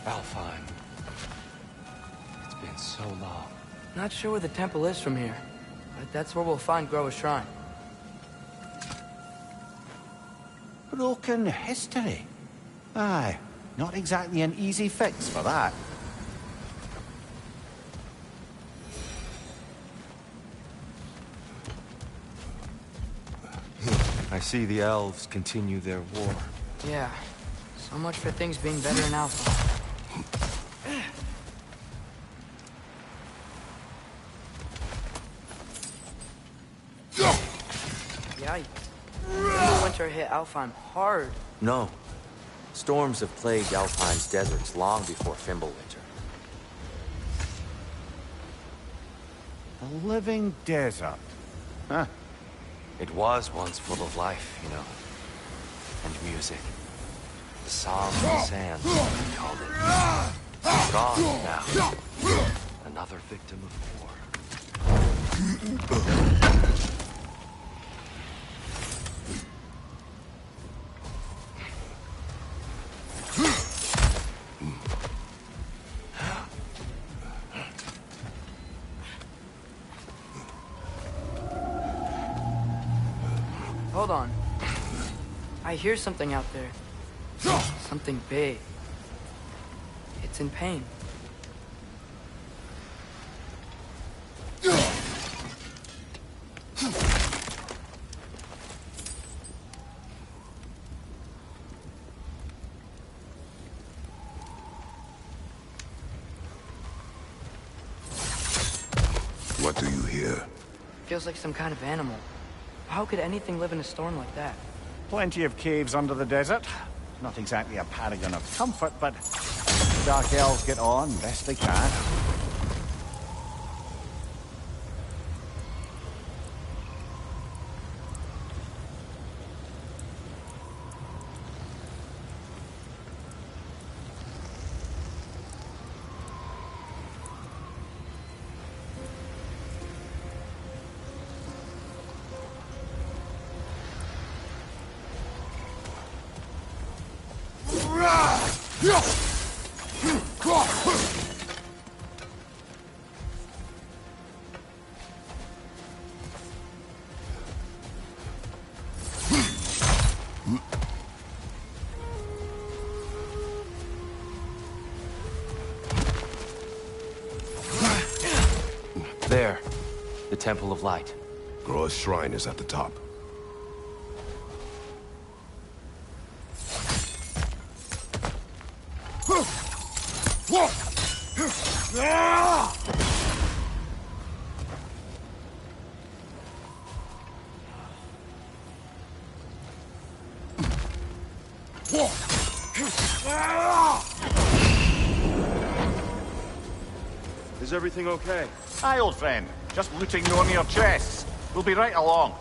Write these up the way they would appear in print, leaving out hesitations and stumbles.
Alfheim. It's been so long. Not sure where the temple is from here, but that's where we'll find Groa's shrine. Broken history. Aye, not exactly an easy fix for that. I see the elves continue their war. Yeah, so much for things being better in Alpha. Yikes. Winter hit Alfheim hard. No. Storms have plagued Alfheim's deserts long before Fimbulwinter. A living desert. Huh. It was once full of life, you know. And music. The song of the sand, we called it. It's gone now. Another victim of war. Hold on. I hear something out there. Something big. It's in pain. What do you hear? Feels like some kind of animal. How could anything live in a storm like that? Plenty of caves under the desert. Not exactly a paragon of comfort, but dark elves get on best they can. There. The Temple of Light. Groa's shrine is at the top. Is everything okay? Aye, old friend. Just looting on your chests. We'll be right along.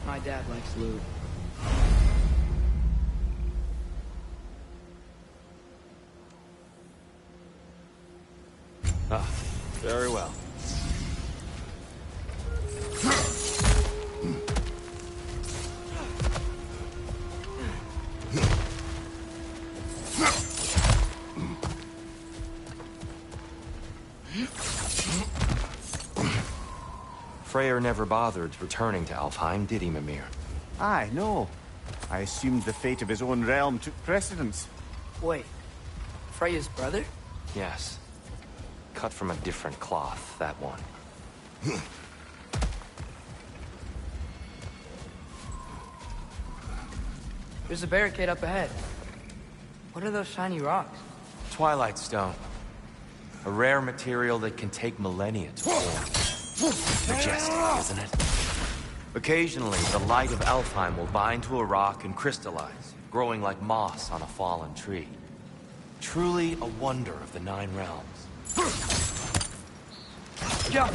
My dad likes loot. Ah, very well. Freyr never bothered returning to Alfheim, did he, Mimir? Aye, no. I assumed the fate of his own realm took precedence. Wait. Freya's brother? Yes. Cut from a different cloth, that one. There's a barricade up ahead. What are those shiny rocks? Twilight Stone. A rare material that can take millennia to form. Majestic, isn't it? Occasionally, the light of Alfheim will bind to a rock and crystallize, growing like moss on a fallen tree. Truly a wonder of the Nine Realms. Jump!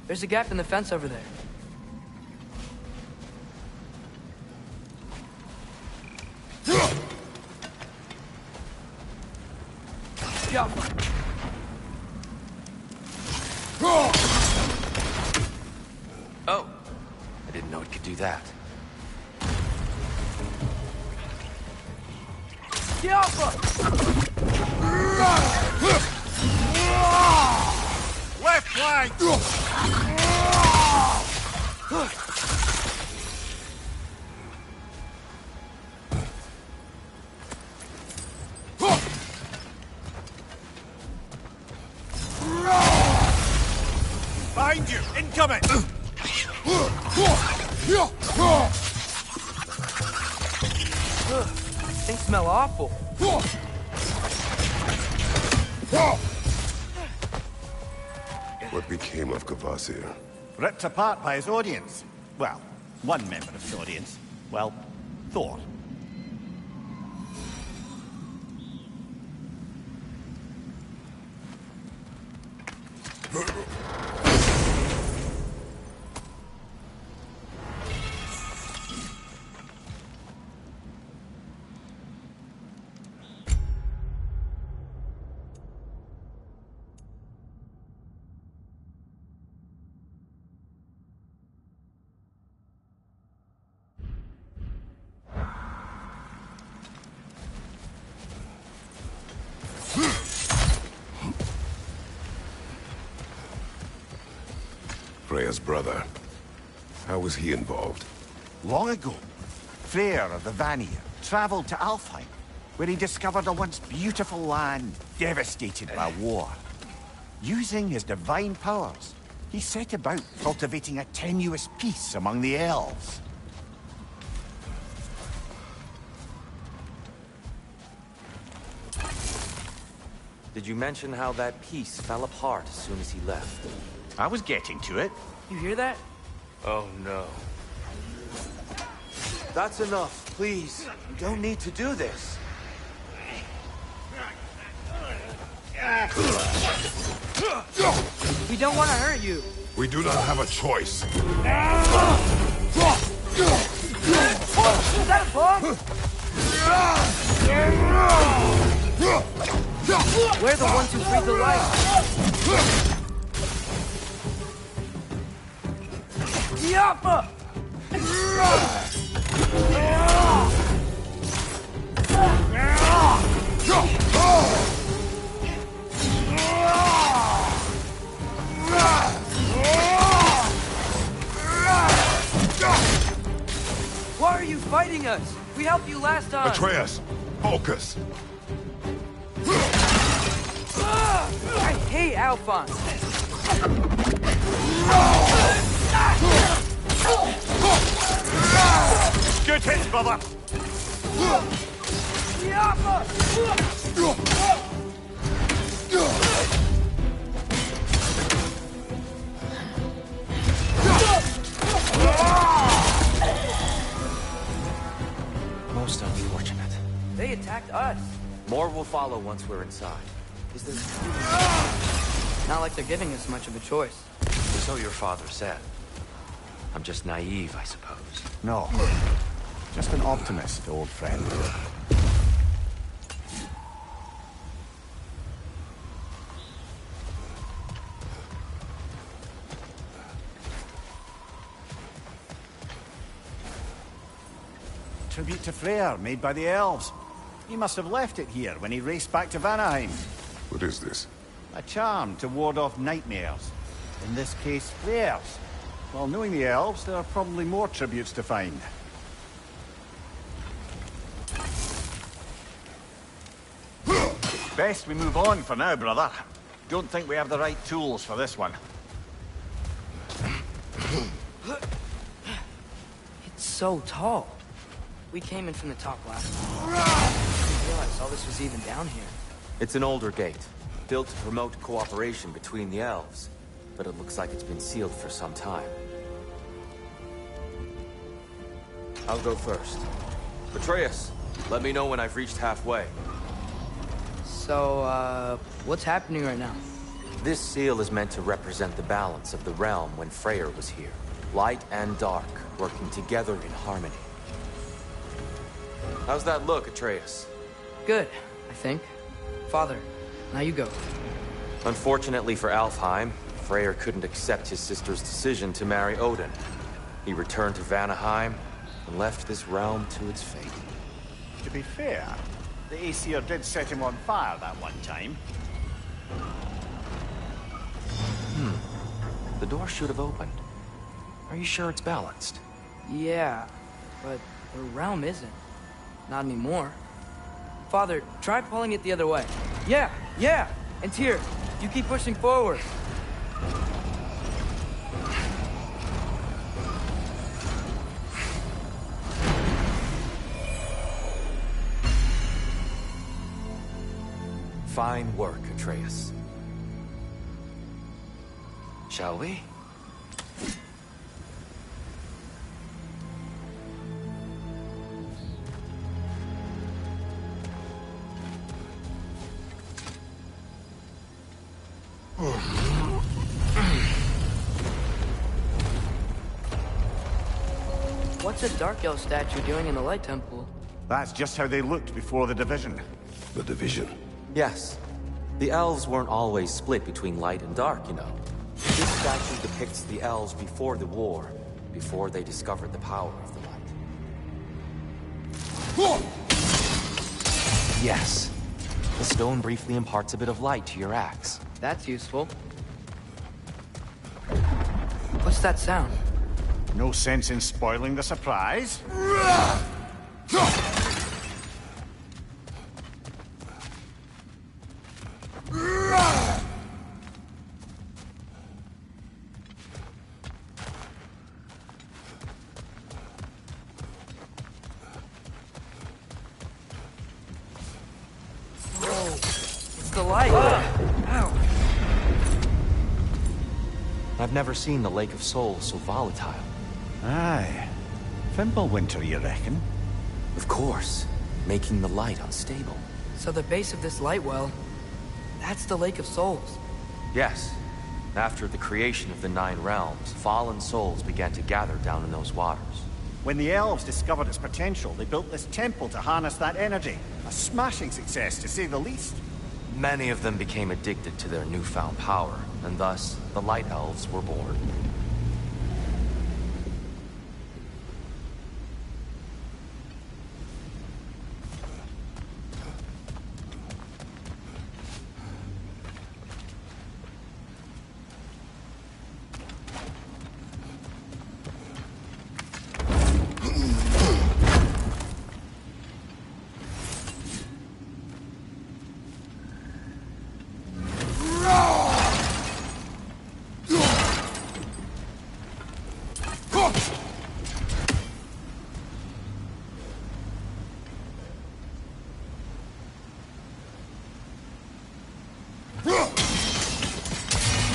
There's a gap in the fence over there. Oh, I didn't know it could do that. Left flank! Behind you! Incoming! Things smell awful. What became of Godofwar? Ripped apart by his audience. Well, one member of his audience. Well, Thor. Freya's brother. How was he involved? Long ago, Freyr of the Vanir traveled to Alfheim, where he discovered a once beautiful land devastated by war. Using his divine powers, he set about cultivating a tenuous peace among the elves. Did you mention how that piece fell apart as soon as he left? I was getting to it. You hear that? Oh no. That's enough, please. You don't need to do this. We don't want to hurt you. We do not have a choice. Is that a bomb? We're the ones who breathe the light. Yappa! Why are you fighting us? We helped you last time. Atreus, focus. I hate Alphonse. Good hits, brother! Most unfortunate. They attacked us. More will follow once we're inside. Is there... Not like they're giving us much of a choice. So your father said. I'm just naive, I suppose. No. Just an optimist, old friend. Tribute to Freyr, made by the elves. He must have left it here when he raced back to Vanaheim. What is this? A charm to ward off nightmares. In this case, Freyr's. Well, knowing the elves, there are probably more tributes to find. Best we move on for now, brother. Don't think we have the right tools for this one. It's so tall. We came in from the top last time. I didn't realize all this was even down here. It's an older gate, built to promote cooperation between the elves. But it looks like it's been sealed for some time. I'll go first. Atreus, let me know when I've reached halfway. So, what's happening right now? This seal is meant to represent the balance of the realm when Freyr was here. Light and dark, working together in harmony. How's that look, Atreus? Good, I think. Father, Now you go. Unfortunately for Alfheim, Freyr couldn't accept his sister's decision to marry Odin. He returned to Vanaheim and left this realm to its fate. To be fair, the Aesir did set him on fire that one time. The door should have opened. Are you sure it's balanced? Yeah, but the realm isn't. Not anymore. Father, try pulling it the other way. Yeah! And Tyr, you keep pushing forward. Fine work, Atreus. Shall we? What's a Dark Elf statue doing in the Light Temple? That's just how they looked before the division. The division. Yes. The elves weren't always split between light and dark, you know. This statue depicts the elves before the war, before they discovered the power of the light. Yes. The stone briefly imparts a bit of light to your axe. That's useful. What's that sound? No sense in spoiling the surprise. It's the light! Ow! I've never seen the Lake of Souls so volatile. Aye. Fimbulwinter, you reckon? Of course, making the light unstable. So the base of this light well, that's the Lake of Souls. Yes. After the creation of the Nine Realms, fallen souls began to gather down in those waters. When the elves discovered its potential, they built this temple to harness that energy. A smashing success, to say the least. Many of them became addicted to their newfound power, and thus, the Light Elves were born.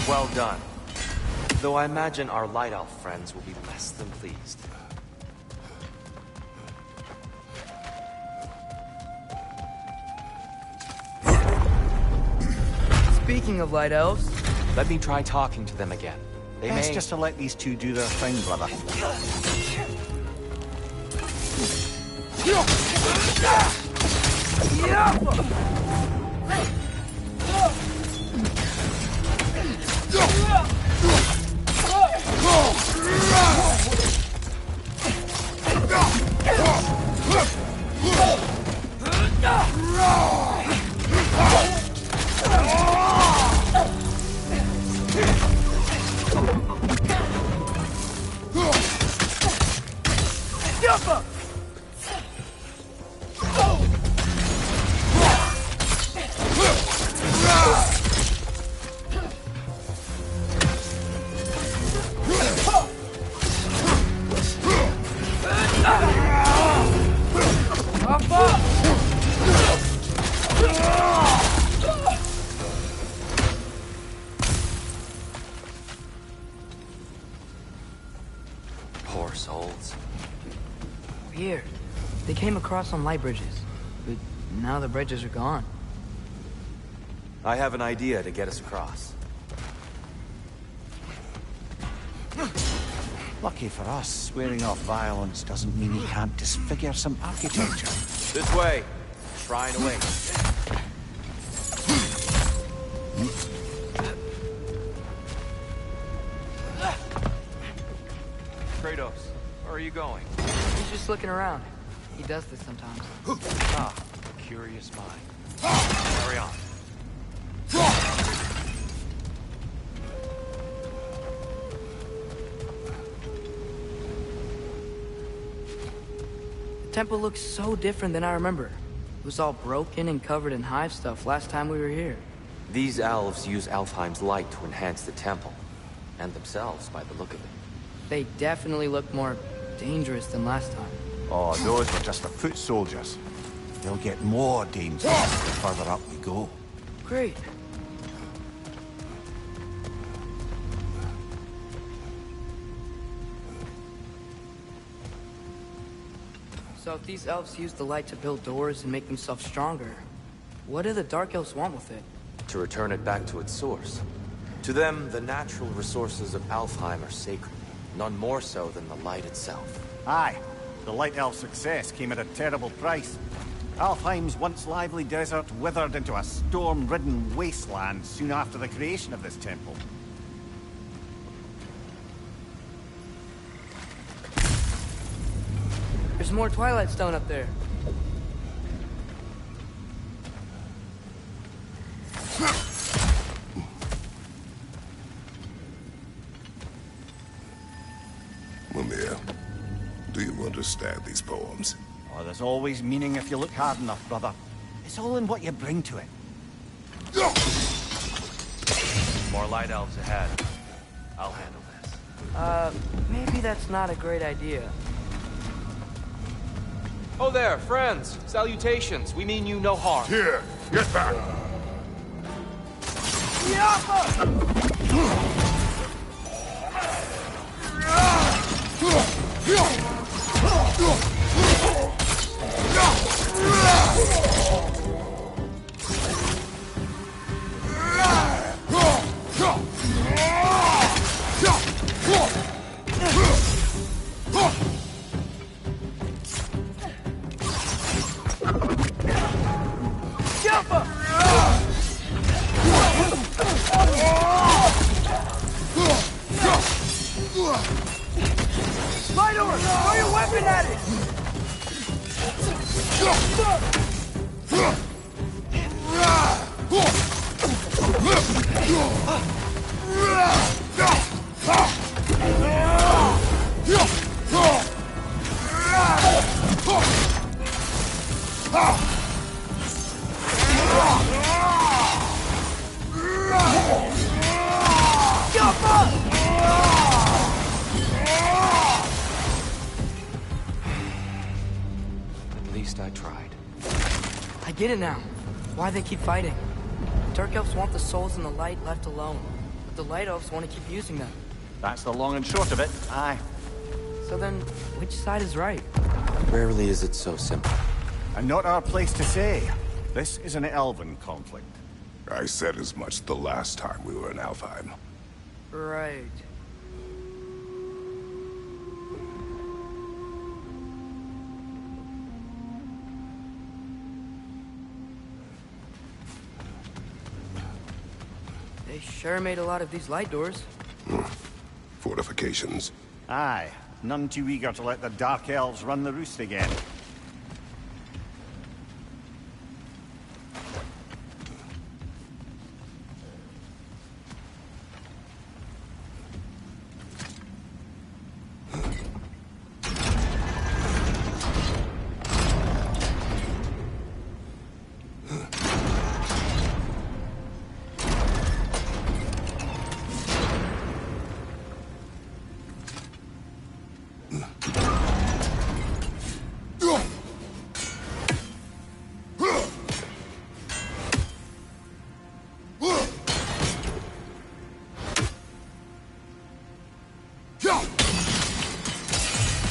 Well done. Though I imagine our Light Elf friends will be less than pleased. Speaking of Light Elves... Let me try talking to them again. They Best may... just to let these two do their thing, brother. Poor souls. Weird. They came across on light bridges, but now the bridges are gone. I have an idea to get us across. Lucky for us, swearing off violence doesn't mean he can't disfigure some architecture. This way. Shrine awaits. Kratos, where are you going? He's just looking around. He does this sometimes. Ah, curious mind. Carry on. The temple looks so different than I remember. It was all broken and covered in hive stuff last time we were here. These elves use Alfheim's light to enhance the temple, and themselves by the look of it. They definitely look more dangerous than last time. Oh, those were just the foot soldiers. They'll get more dangerous the further up we go. Great. So if these elves use the light to build doors and make themselves stronger, what do the Dark Elves want with it? To return it back to its source. To them, the natural resources of Alfheim are sacred, none more so than the light itself. Aye, the Light Elf success came at a terrible price. Alfheim's once lively desert withered into a storm-ridden wasteland soon after the creation of this temple. There's more Twilight Stone up there. Mimir, do you understand these poems? Oh, there's always meaning if you look hard enough, brother. It's all in what you bring to it. More light elves ahead. I'll handle this. Maybe that's not a great idea. Oh there, friends. Salutations. We mean you no harm. Here, get back! Light over! Throw your weapon at it! At least I tried. I get it now. Why they keep fighting. Dark Elves want the souls and the light left alone. But the Light Elves want to keep using them. That's the long and short of it, aye. So then, which side is right? Rarely is it so simple. And not our place to say. This is an elven conflict. I said as much the last time we were in Alfheim. Right. They sure made a lot of these light doors. Fortifications. Aye, none too eager to let the Dark Elves run the roost again.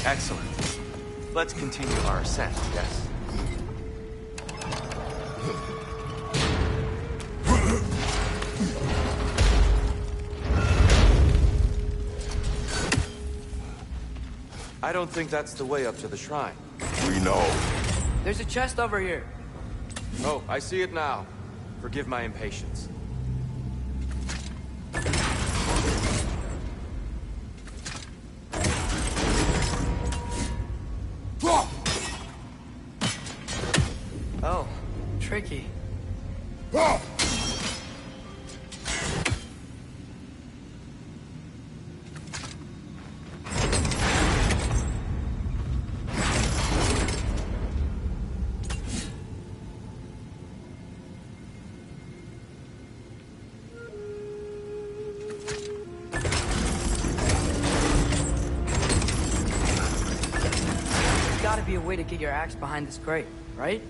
Excellent. Let's continue our ascent, yes? I don't think that's the way up to the shrine. We know. There's a chest over here. Oh, I see it now. Forgive my impatience. tricky. Gotta be a way to get your axe behind this crate, right?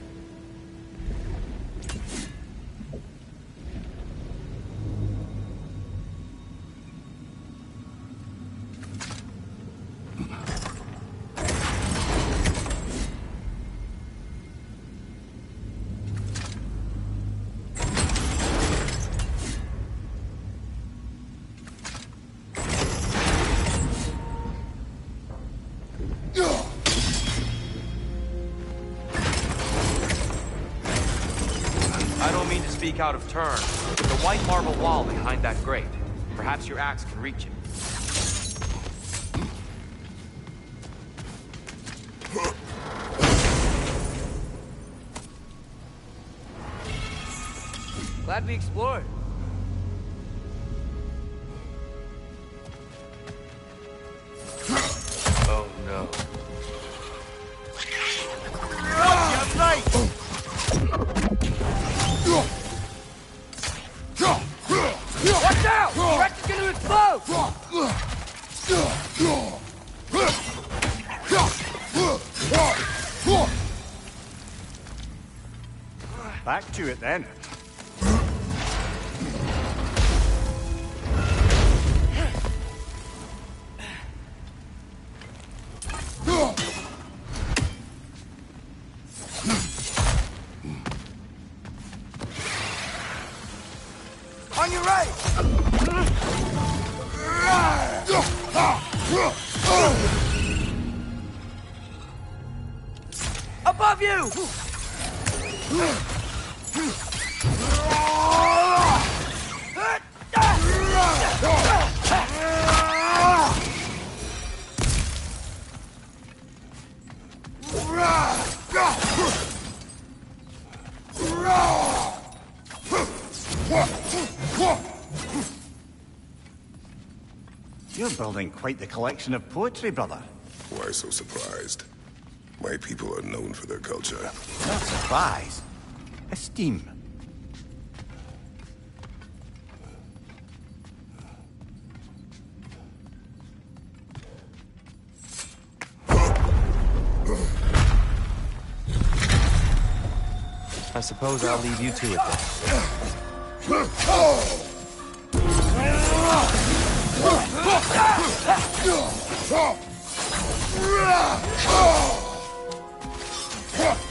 Speak out of turn. The white marble wall behind that grate. Perhaps your axe can reach it. Glad we explored. Oh no. You're right! Watch out! The wreck is gonna explode! Back to it then. On your right! Above you! You're building quite the collection of poetry, brother. Why so surprised? My people are known for their culture. Not surprise. Esteem. I suppose I'll leave you to it then.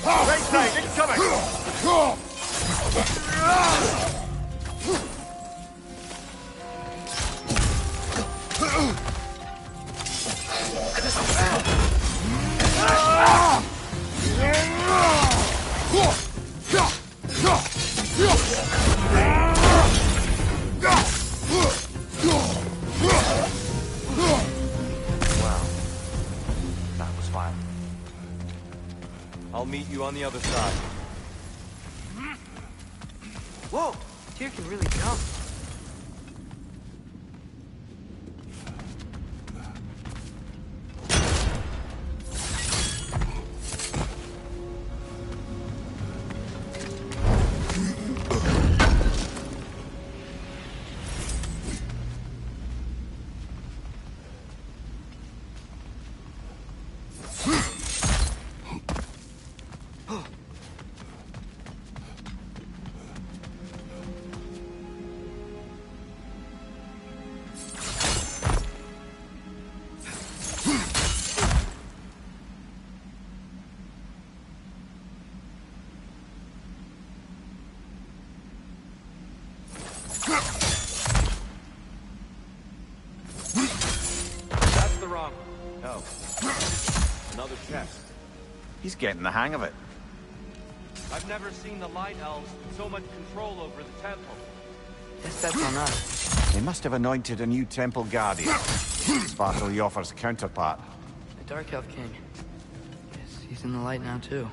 Right side, incoming! Wow. That was fine. I'll meet you on the other side. Whoa! Tyr can really jump. That's the wrong. Oh. Another chest. He's getting the hang of it. I've never seen the Light Elves with so much control over the temple. Guess that's on us. They must have anointed a new temple guardian. Svartalfjord's counterpart. The Dark Elf King. Guess he's in the light now, too.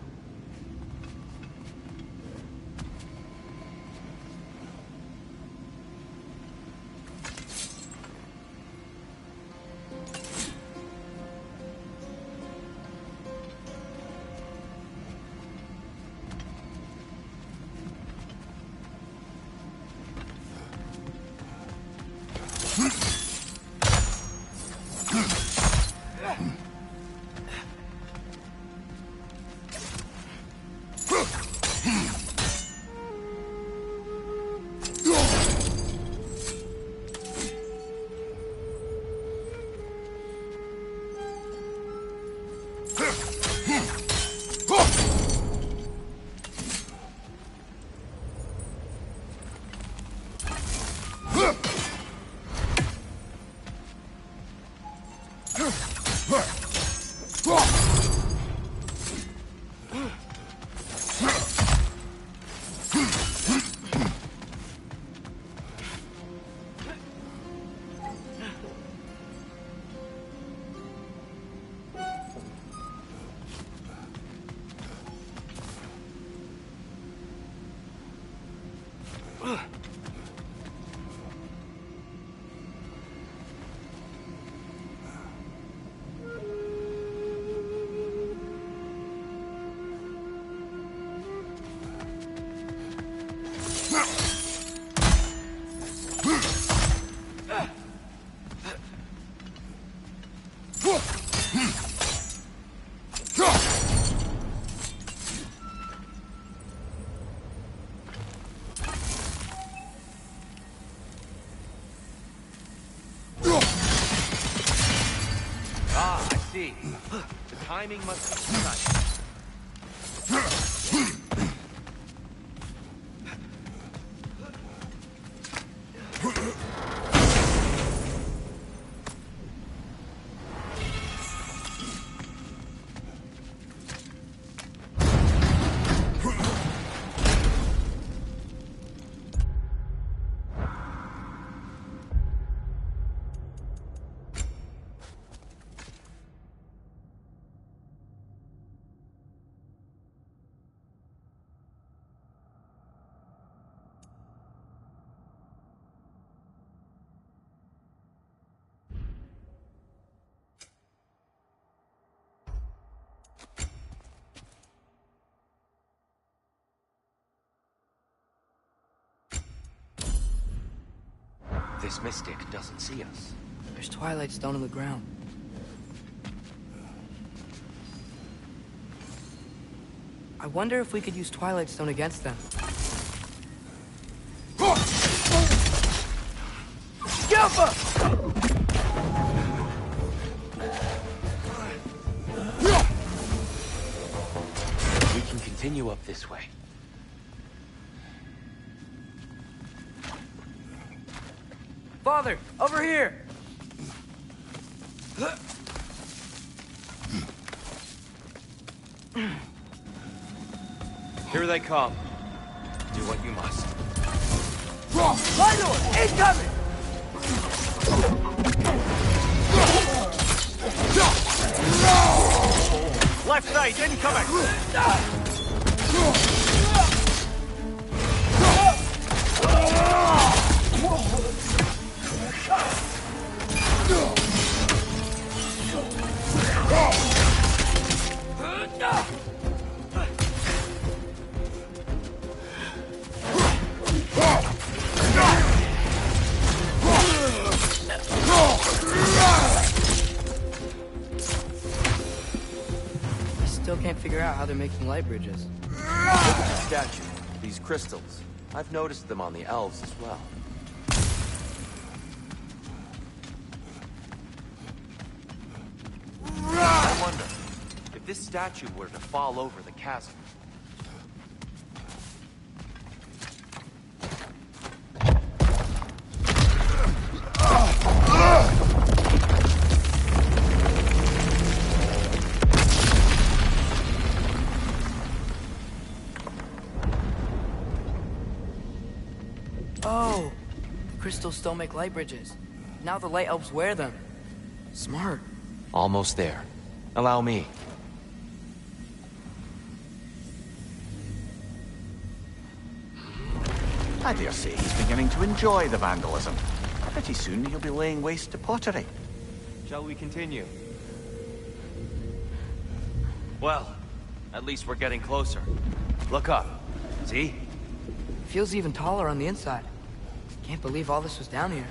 The timing must be precise. This mystic doesn't see us. There's Twilight Stone on the ground. I wonder if we could use Twilight Stone against them. We can continue up this way. Father, over here! Here they come. Do what you must. My lord, incoming! Left side, incoming! Still can't figure out how they're making light bridges. Look at the statue. These crystals. I've noticed them on the elves as well. I wonder, if this statue were to fall over the chasm, Oh! Crystals still make light bridges. Now the light elves wear them. Smart. almost there. Allow me. I dare say he's beginning to enjoy the vandalism. Pretty soon he'll be laying waste to pottery. Shall we continue? Well, at least we're getting closer. Look up. See? Feels even taller on the inside. Can't believe all this was down here.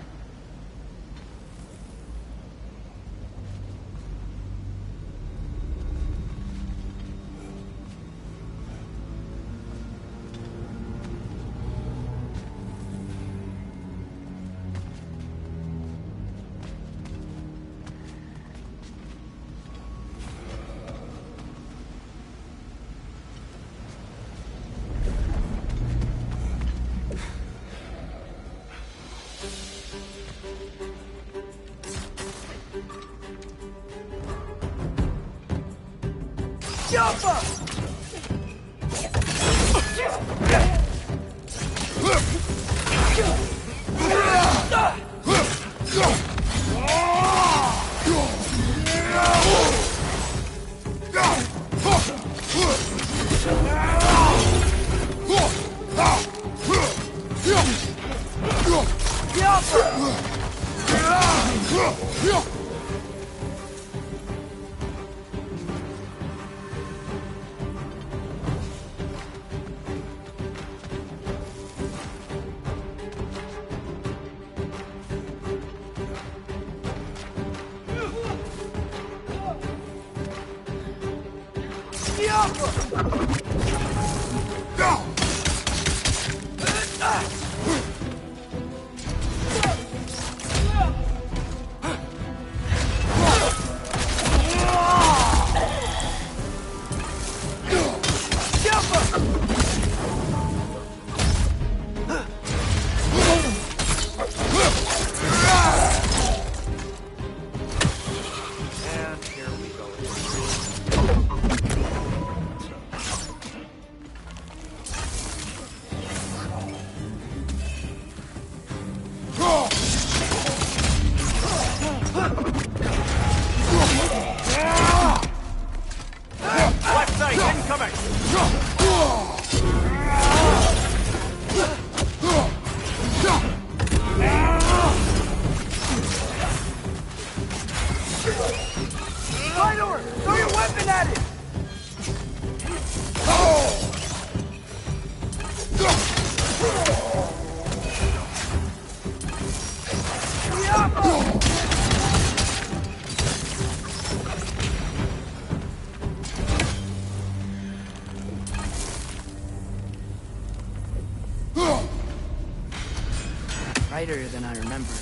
Brighter than I remember.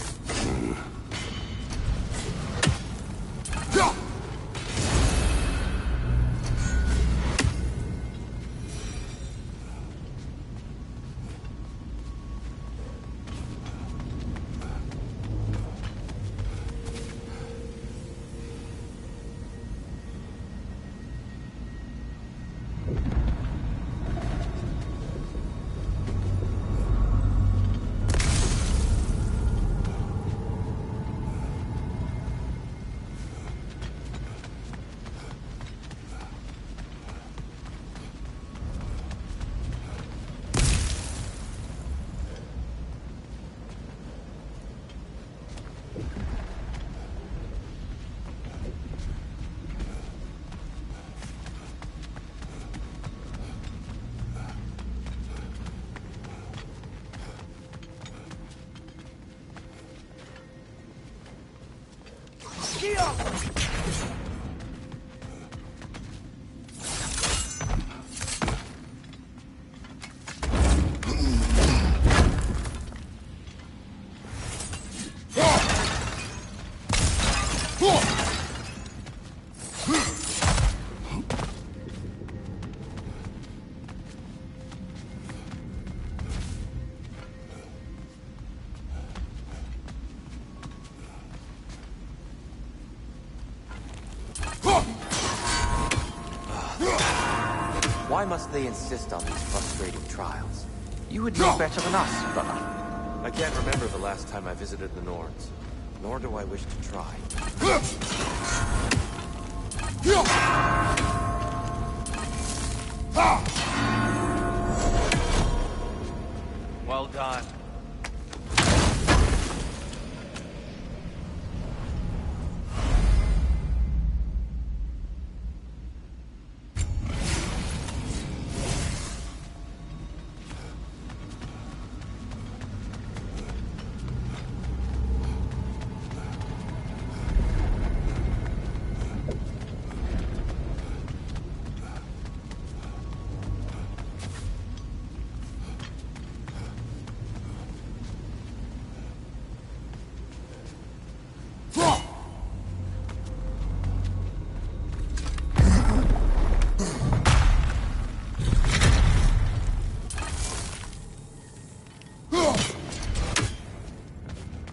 Why must they insist on these frustrating trials? You would know better than us, brother. I can't remember the last time I visited the Nords, nor do I wish to try. Well done.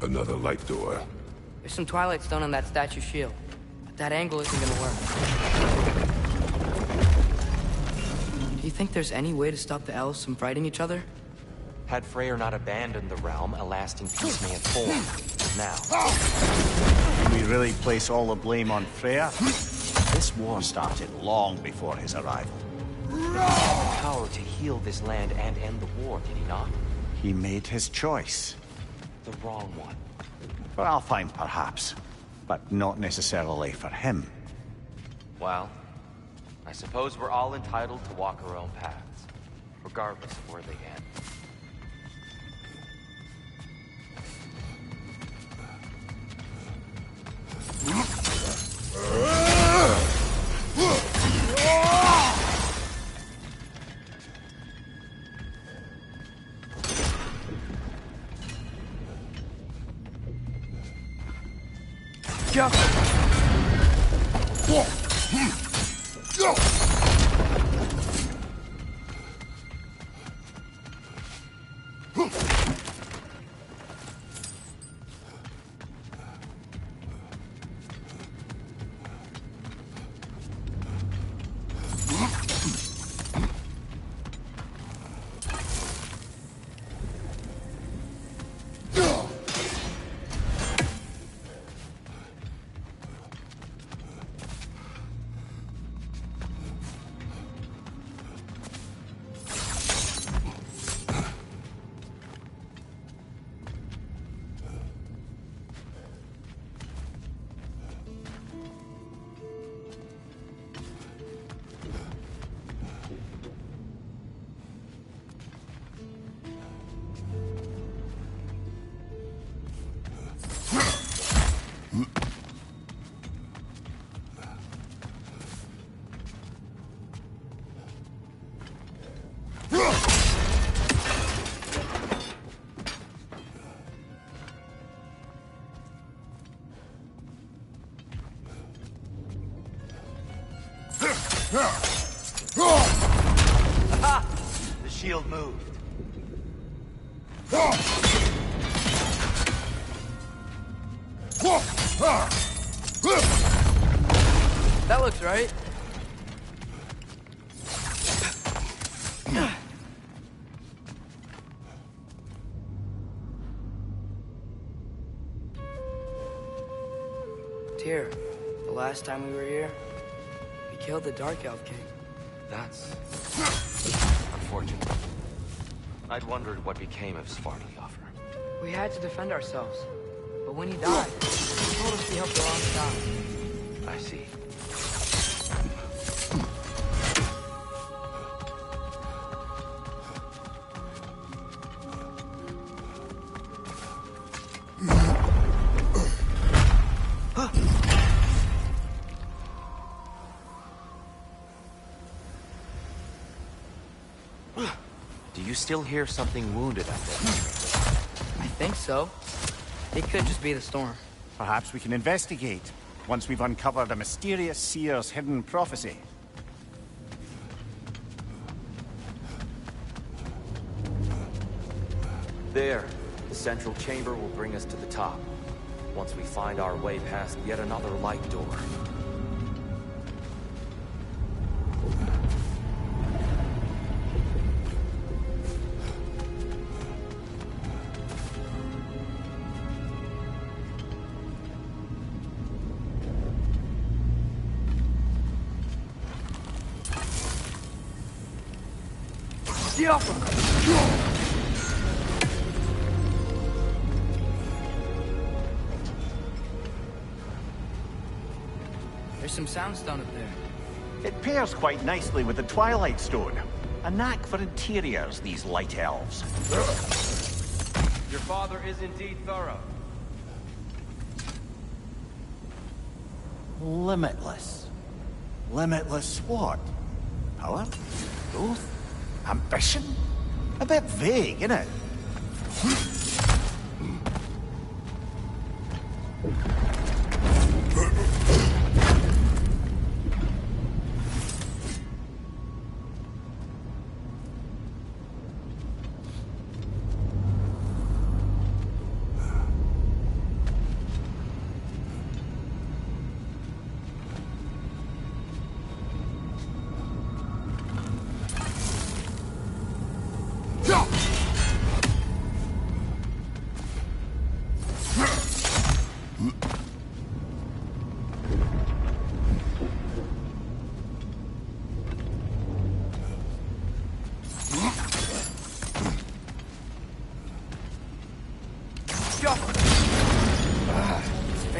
Another light door. There's some Twilight Stone on that statue shield, but that angle isn't gonna work. Do you think there's any way to stop the elves from fighting each other? Had Freyr not abandoned the realm, a lasting peace may have formed. Now, Can we really place all the blame on Freya? This war started long before his arrival. he had the power to heal this land and end the war, did he not? He made his choice. The wrong one. For Alfheim, perhaps. but not necessarily for him. Well, I suppose we're all entitled to walk our own paths, regardless of where they end. Aha! The shield moved. That looks right. Tyr, the last time we were here, we killed the Dark Elf King. That's unfortunate. I'd wondered what became of Svartalfheim. We had to defend ourselves. But when he died, he told us we helped the wrong side. I see. Do you still hear something wounded out there? I think so. It could just be the storm. Perhaps we can investigate, once we've uncovered a mysterious seer's hidden prophecy. There. The central chamber will bring us to the top. Once we find our way past yet another light door. There's some soundstone up there. It pairs quite nicely with the Twilight Stone. A knack for interiors, these light elves. Your father is indeed thorough. Limitless. Limitless what? Power? Growth? Ambition? A bit vague, innit?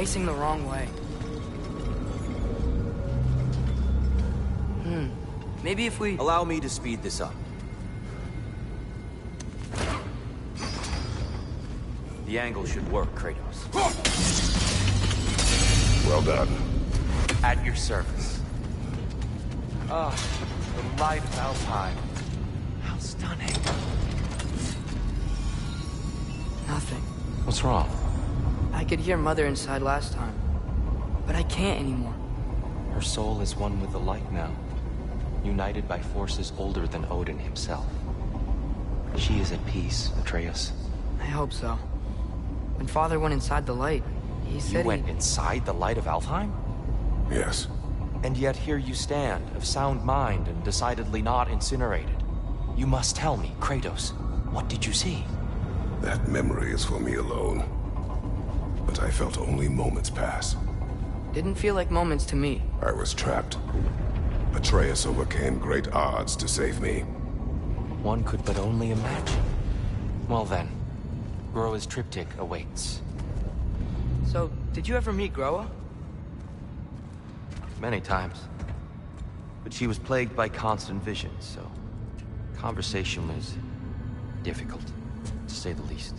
facing the wrong way. Maybe if we... Allow me to speed this up. The angle should work, Kratos. Well done. At your service. Ah, the light of Alfheim. How stunning. Nothing. What's wrong? I could hear Mother inside last time, but I can't anymore. Her soul is one with the light now, united by forces older than Odin himself. She is at peace, Atreus. I hope so. When Father went inside the light, he said You went inside the light of Alfheim? Yes. And yet here you stand, of sound mind and decidedly not incinerated. You must tell me, Kratos, what did you see? That memory is for me alone. But I felt only moments pass. Didn't feel like moments to me. I was trapped. Atreus overcame great odds to save me. One could but only imagine. Well then, Groa's triptych awaits. So, did you ever meet Groa? Many times. But she was plagued by constant visions, so conversation was difficult, to say the least.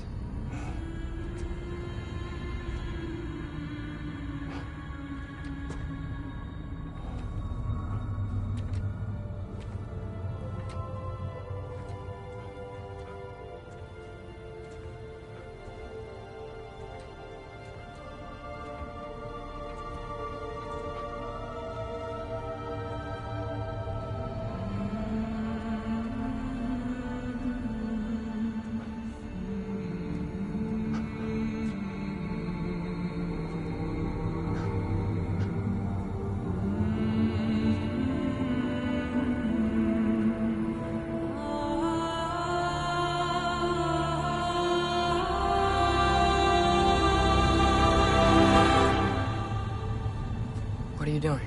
What are you doing?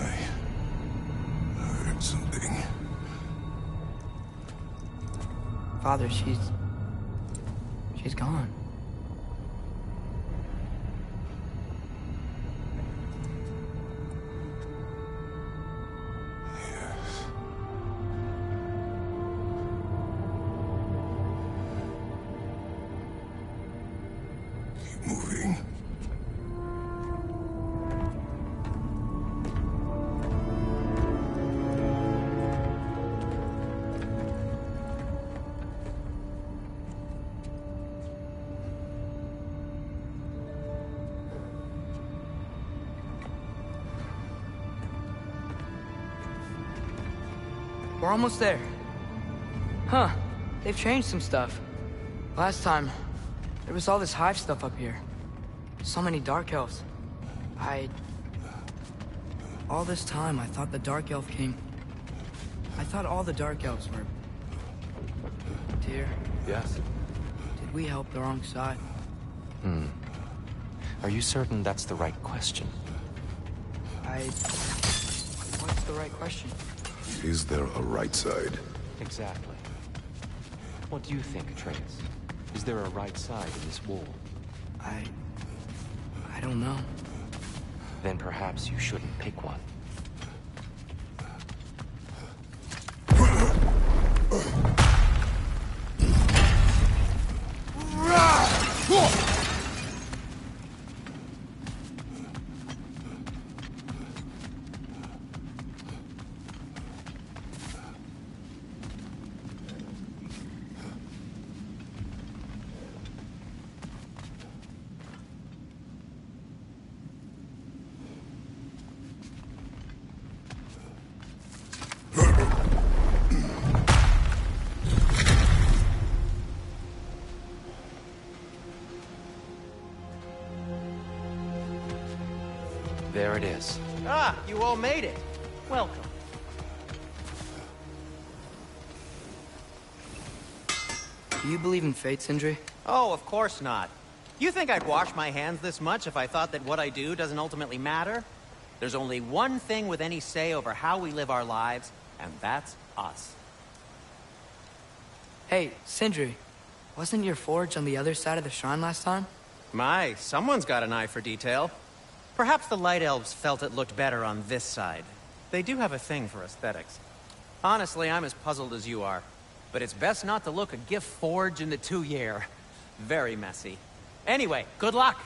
I heard something. Father, she's gone. Yes. Keep moving. We're almost there. Huh. They've changed some stuff. Last time, there was all this hive stuff up here. So many Dark Elves. All this time, I thought the Dark Elf King... I thought all the Dark Elves were... Tyr, Yes? did we help the wrong side? Are you certain that's the right question? What's the right question? Is there a right side? Exactly. What do you think, Atreus? Is there a right side in this war? I don't know. Then perhaps you shouldn't pick one. There it is. Ah, you all made it. Welcome. Do you believe in fate, Sindri? Oh, of course not. You think I'd wash my hands this much if I thought that what I do doesn't ultimately matter? There's only one thing with any say over how we live our lives, and that's us. Hey, Sindri. Wasn't your forge on the other side of the shrine last time? My, someone's got an eye for detail. Perhaps the Light Elves felt it looked better on this side. They do have a thing for aesthetics. Honestly, I'm as puzzled as you are. But it's best not to look a gift forge in the 2-year. Very messy. Anyway, good luck!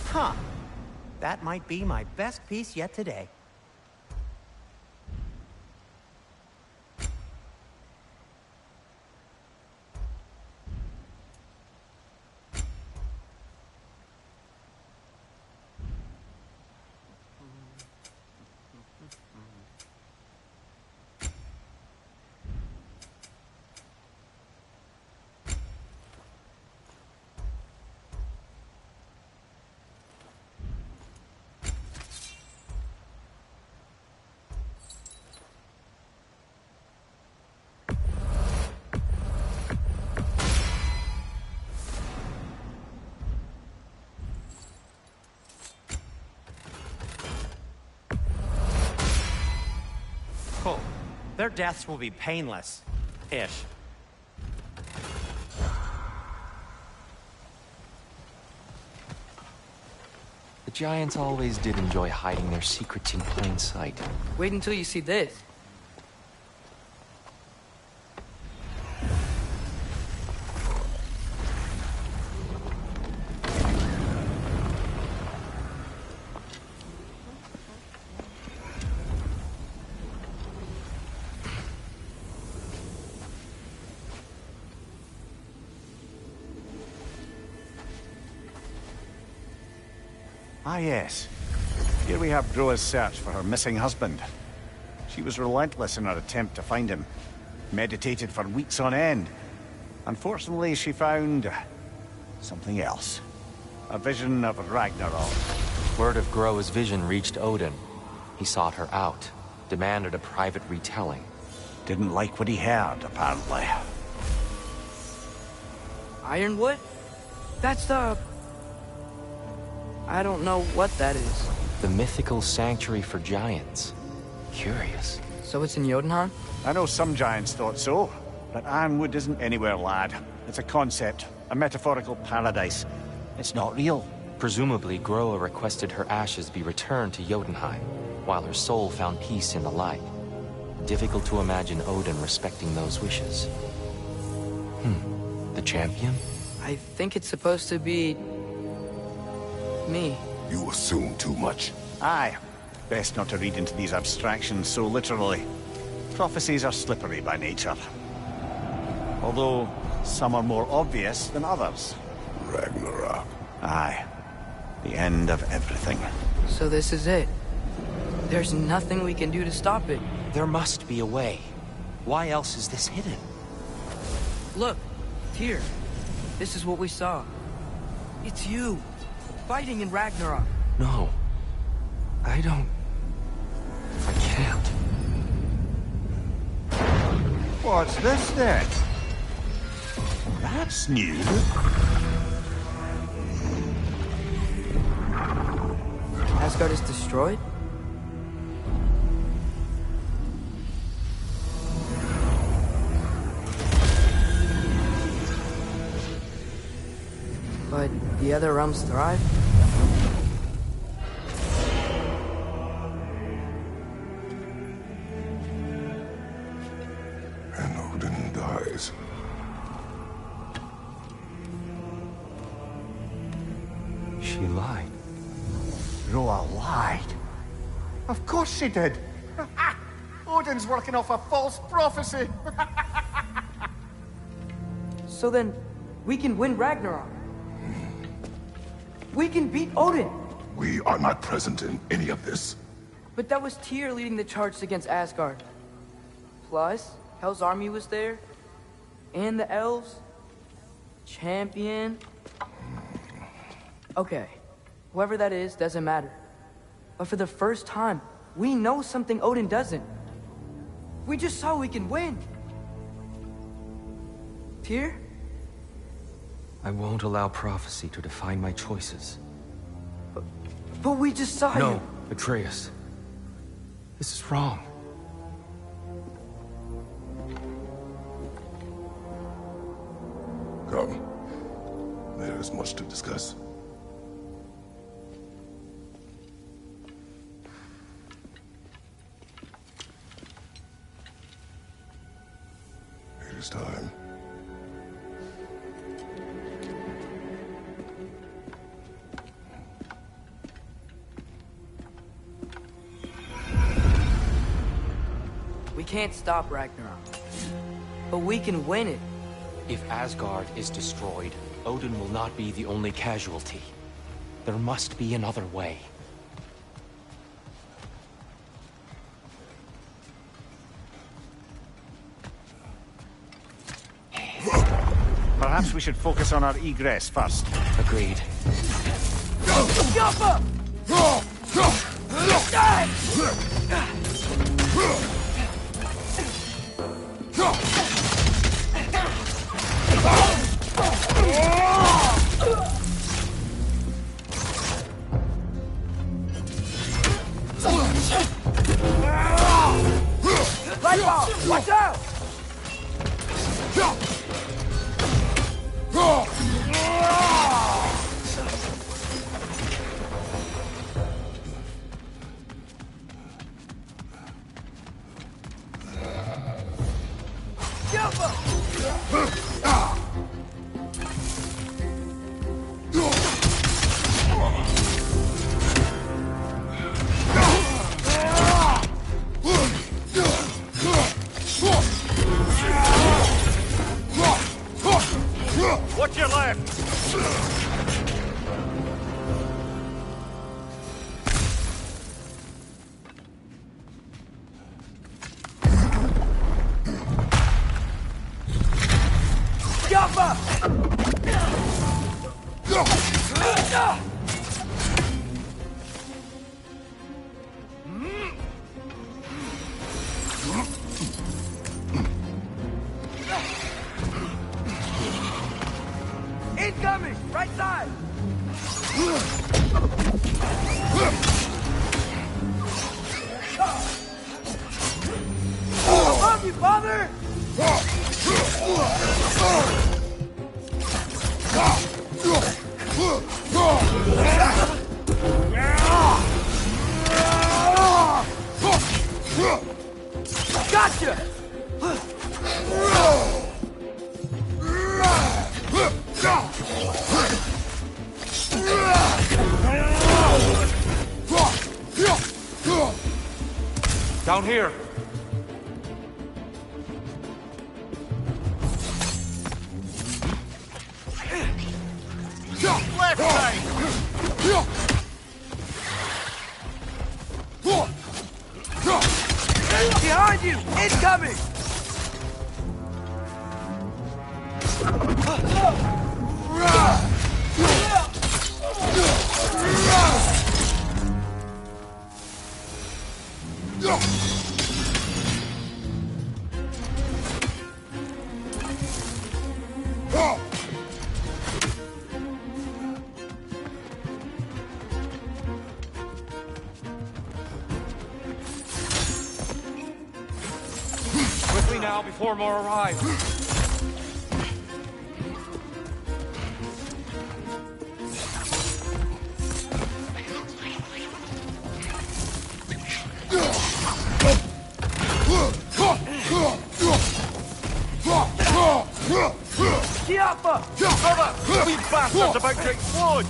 Huh. That might be my best piece yet today. Cool. Their deaths will be painless-ish. The giants always did enjoy hiding their secrets in plain sight. Wait until you see this. Ah, yes. Here we have Groa's search for her missing husband. She was relentless in her attempt to find him. Meditated for weeks on end. Unfortunately, she found something else. A vision of Ragnarok. Word of Groa's vision reached Odin. He sought her out, demanded a private retelling. Didn't like what he heard, apparently. Ironwood? That's the... I don't know what that is. The mythical sanctuary for giants. Curious. So it's in Jotunheim? I know some giants thought so, but Ironwood isn't anywhere, lad. It's a concept, a metaphorical paradise. It's not real. Presumably, Groa requested her ashes be returned to Jotunheim, while her soul found peace in the light. Difficult to imagine Odin respecting those wishes. The champion? I think it's supposed to be... me. You assume too much. Aye. Best not to read into these abstractions so literally. Prophecies are slippery by nature. Although, some are more obvious than others. Ragnarok. Aye. The end of everything. So this is it. There's nothing we can do to stop it. There must be a way. Why else is this hidden? Look, here. This is what we saw. It's you. Fighting in Ragnarok. No. I don't... I can't. What's this then? That's new. Asgard is destroyed? But the other realms thrive? And Odin dies. She lied. Groa lied. Of course she did. Odin's working off a false prophecy. So then, we can win Ragnarok. We can beat Odin. We are not present in any of this. But that was Tyr leading the charge against Asgard. Plus, Hell's army was there. And the elves. Champion. Okay, whoever that is doesn't matter. But for the first time, we know something Odin doesn't. We just saw we can win. Tyr? I won't allow prophecy to define my choices. But we just saw you. No, Atreus. This is wrong. Come. There is much to discuss. It is time. We can't stop Ragnarok. But we can win it. If Asgard is destroyed, Odin will not be the only casualty. There must be another way. Perhaps we should focus on our egress first. Agreed. Jump up! Lightball! Watch out! Jump up! Watch your left! Jump up! Incoming! Right side! Above you, father! Gotcha! Down here! Left side! Behind you! Incoming! Quickly now, before more arrive. Kiappa! Cover! We bastards about to explode!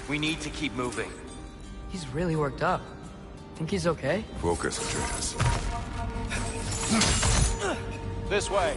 We need to keep moving. He's really worked up. Think he's okay? Focus, Atreus. This way.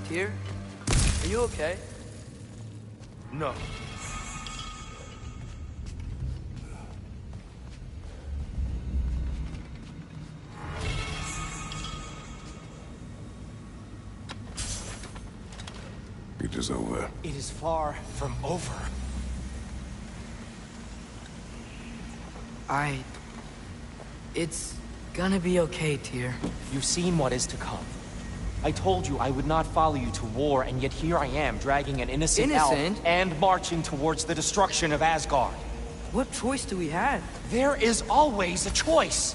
Tyr, are you okay? No. It is over. It is far from over. It's gonna be okay, Tyr. You've seen what is to come. I told you I would not follow you to war, and yet here I am, dragging an innocent elf and marching towards the destruction of Asgard. What choice do we have? There is always a choice.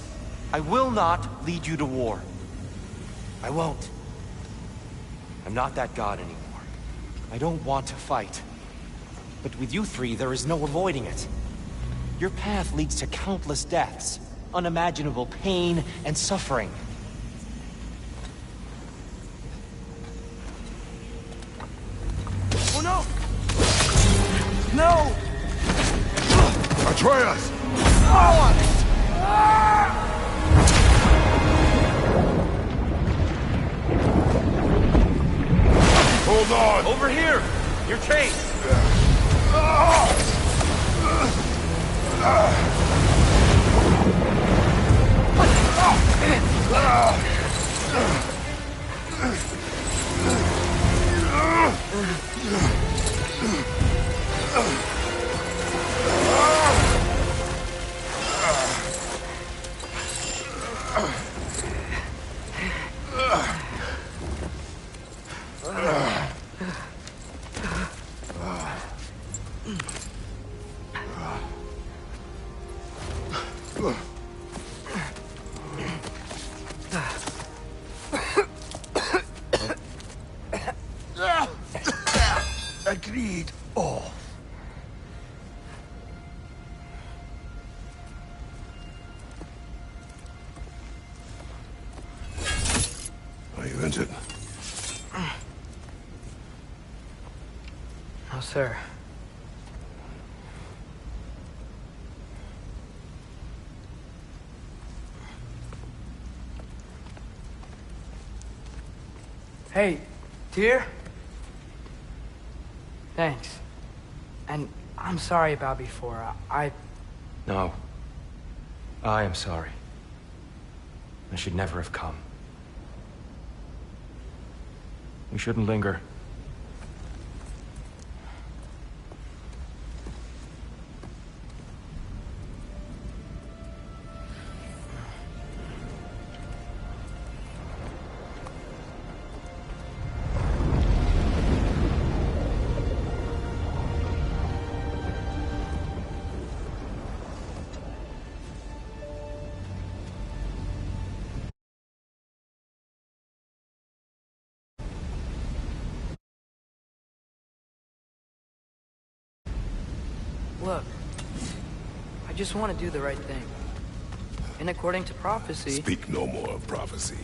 I will not lead you to war. I won't. I'm not that god anymore. I don't want to fight. But with you three, there is no avoiding it. Your path leads to countless deaths, unimaginable pain and suffering. Oh no! No! Atreus! Hold on! Over here! You're chased! Agreed. Oh. Are you injured? No, sir. Hey, Tyr? Thanks. And I'm sorry about before. No. I am sorry. I should never have come. We shouldn't linger. Look, I just want to do the right thing. And according to prophecy... Speak no more of prophecy.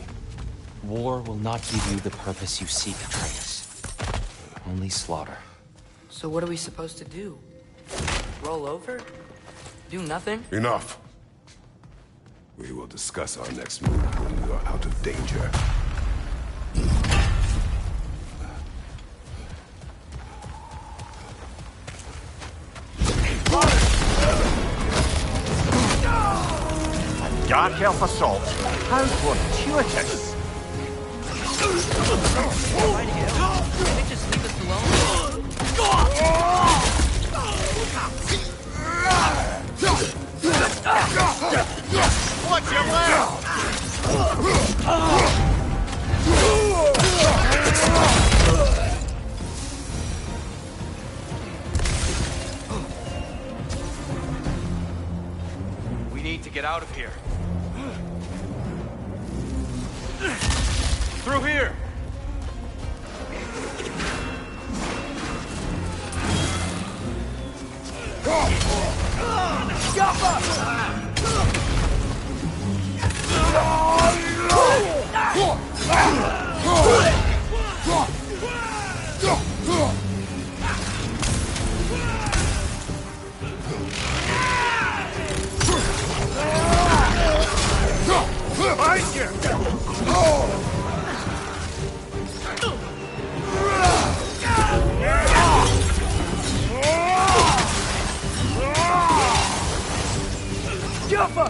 War will not give you the purpose you seek, Atreus. Only slaughter. So what are we supposed to do? Roll over? Do nothing? Enough! We will discuss our next move when we are out of danger. Dark elf assault. How fortuitous! Can they just leave us alone? What's your left? We need to get out of here. Through here! Behind you! Jumper!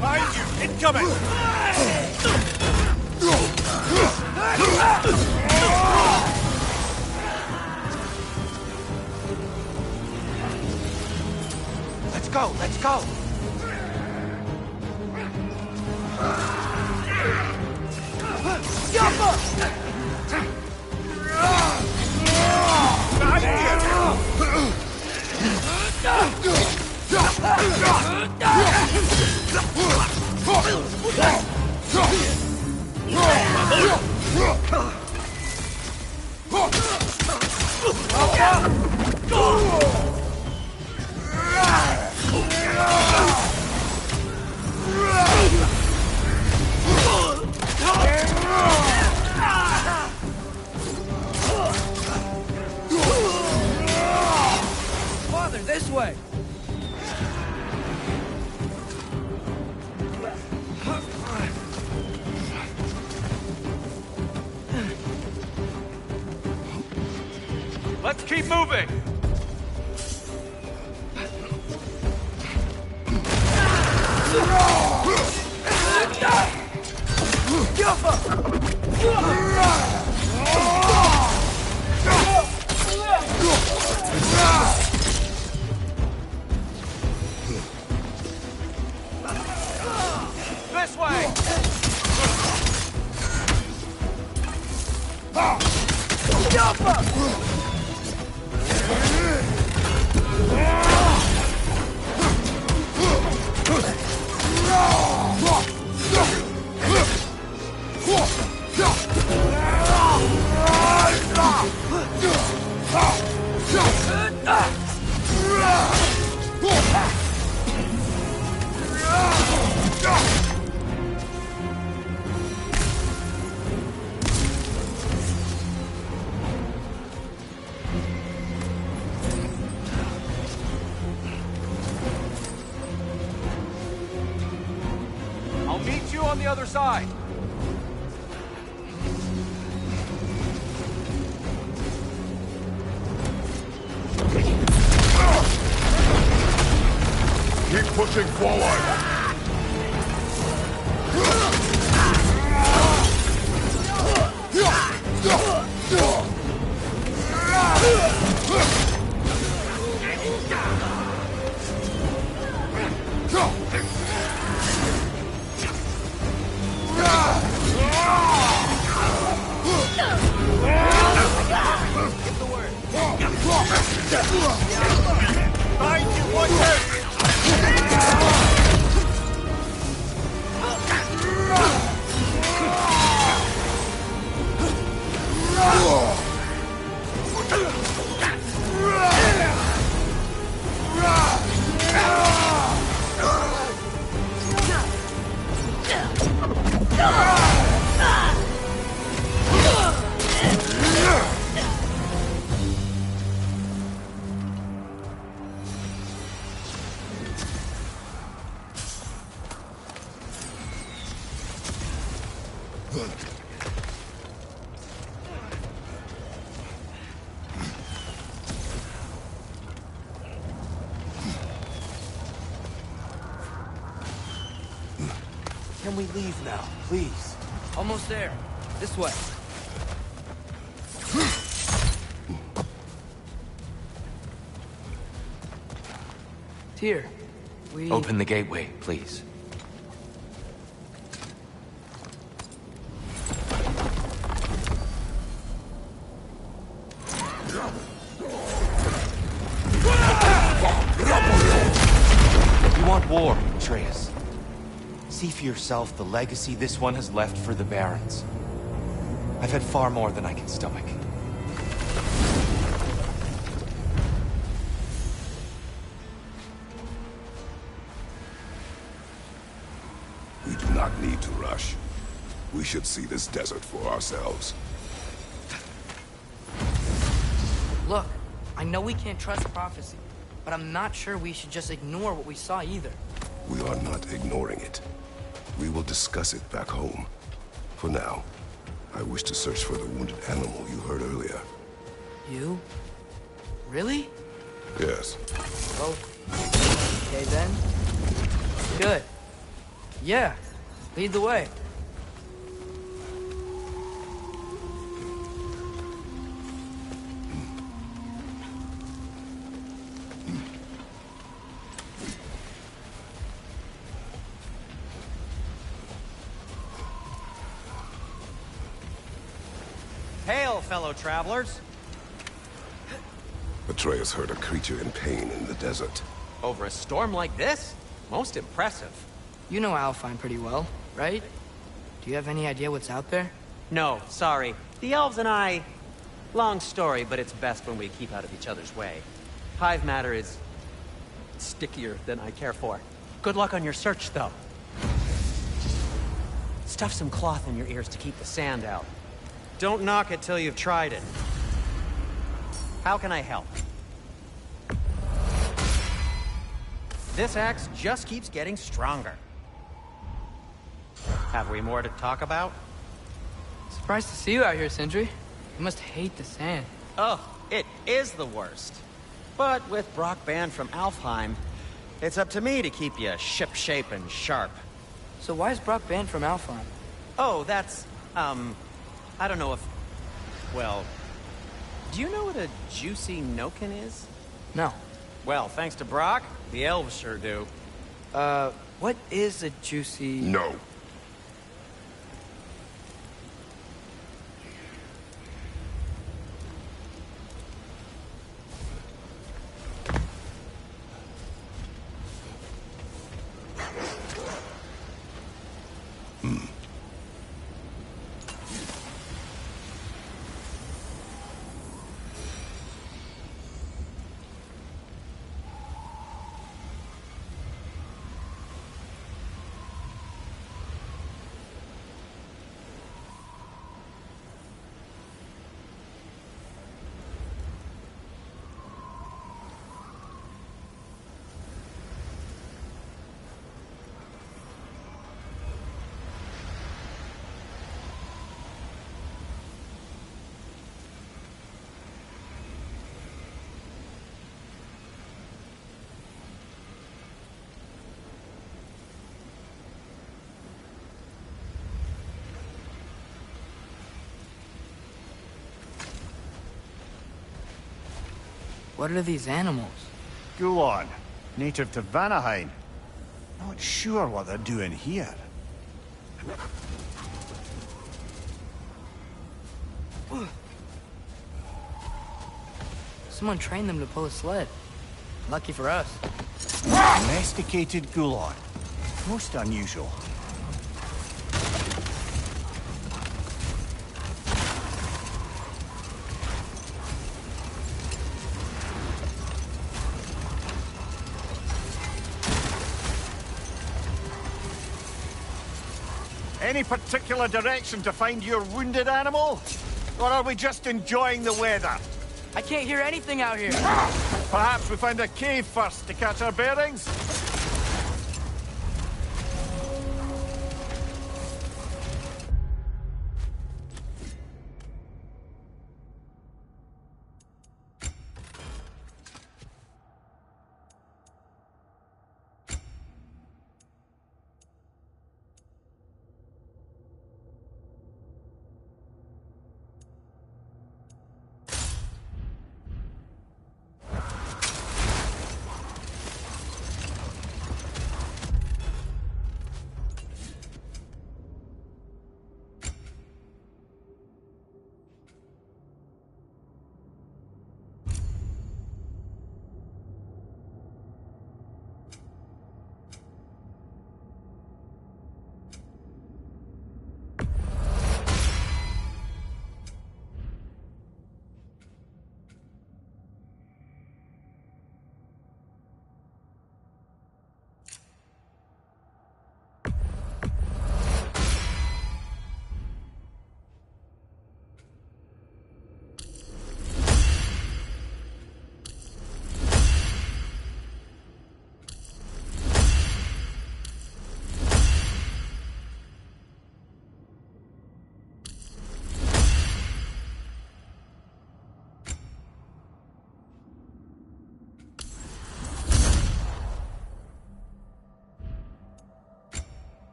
Behind you! Incoming! Let's go, let's go! Father, this way! Let's keep moving! This way! I'll meet you on the other side. Pushing forward! Can we leave now, please? Almost there. This way. Tyr, we... Open the gateway, please. You want war, Atreus. See for yourself the legacy this one has left for the Barons. I've had far more than I can stomach. We do not need to rush. We should see this desert for ourselves. Look, I know we can't trust prophecy, but I'm not sure we should just ignore what we saw either. We are not ignoring it. We will discuss it back home. For now, I wish to search for the wounded animal you heard earlier. You? Really? Yes. Oh. Okay then. Good. Yeah. Lead the way. Hail, fellow travelers. Atreus heard a creature in pain in the desert. Over a storm like this? Most impressive. You know Alfheim pretty well, right? Do you have any idea what's out there? No, sorry. The elves and I... Long story, but it's best when we keep out of each other's way. Hive matter is... stickier than I care for. Good luck on your search, though. Stuff some cloth in your ears to keep the sand out. Don't knock it till you've tried it. How can I help? This axe just keeps getting stronger. Have we more to talk about? Surprised to see you out here, Sindri. You must hate the sand. Oh, it is the worst. But with Brock banned from Alfheim, it's up to me to keep you ship-shape and sharp. So why is Brock banned from Alfheim? Oh, that's, I don't know if... Well, do you know what a juicy Noken is? No. Well, thanks to Brock, the elves sure do. What is a juicy... No. What are these animals? Gulon, native to Vanaheim. Not sure what they're doing here. Someone trained them to pull a sled. Lucky for us. Domesticated Gulon. Most unusual. Any particular direction to find your wounded animal? Or are we just enjoying the weather? I can't hear anything out here. Perhaps we find a cave first to catch our bearings?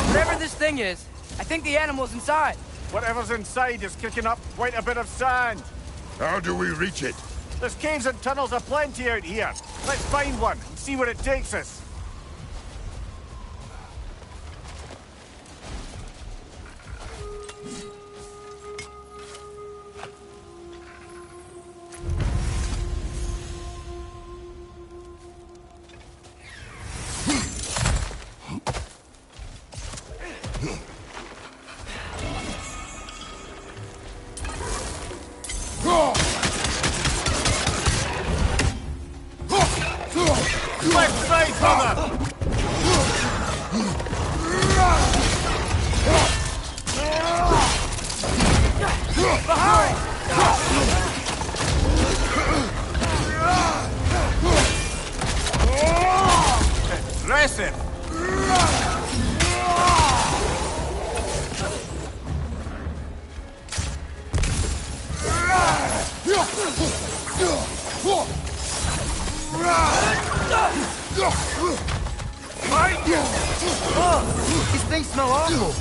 Whatever this thing is, I think the animal's inside. Whatever's inside is kicking up quite a bit of sand. How do we reach it? There's caves and tunnels aplenty out here. Let's find one and see where it takes us. Left side, brother! Impressive! Oh, these things smell awful.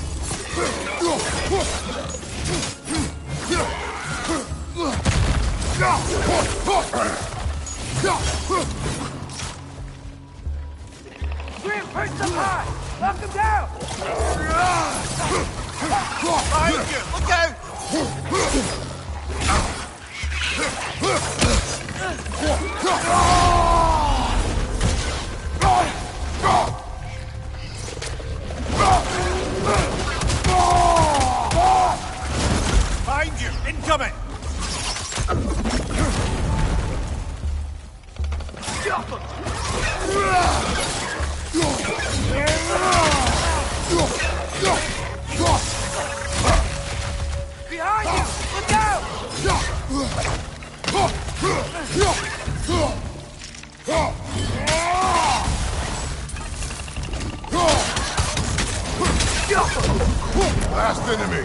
Grim, perch up high! Knock him down! Behind you! Look out! Behind you! Incoming! Behind you! Look out! Last enemy!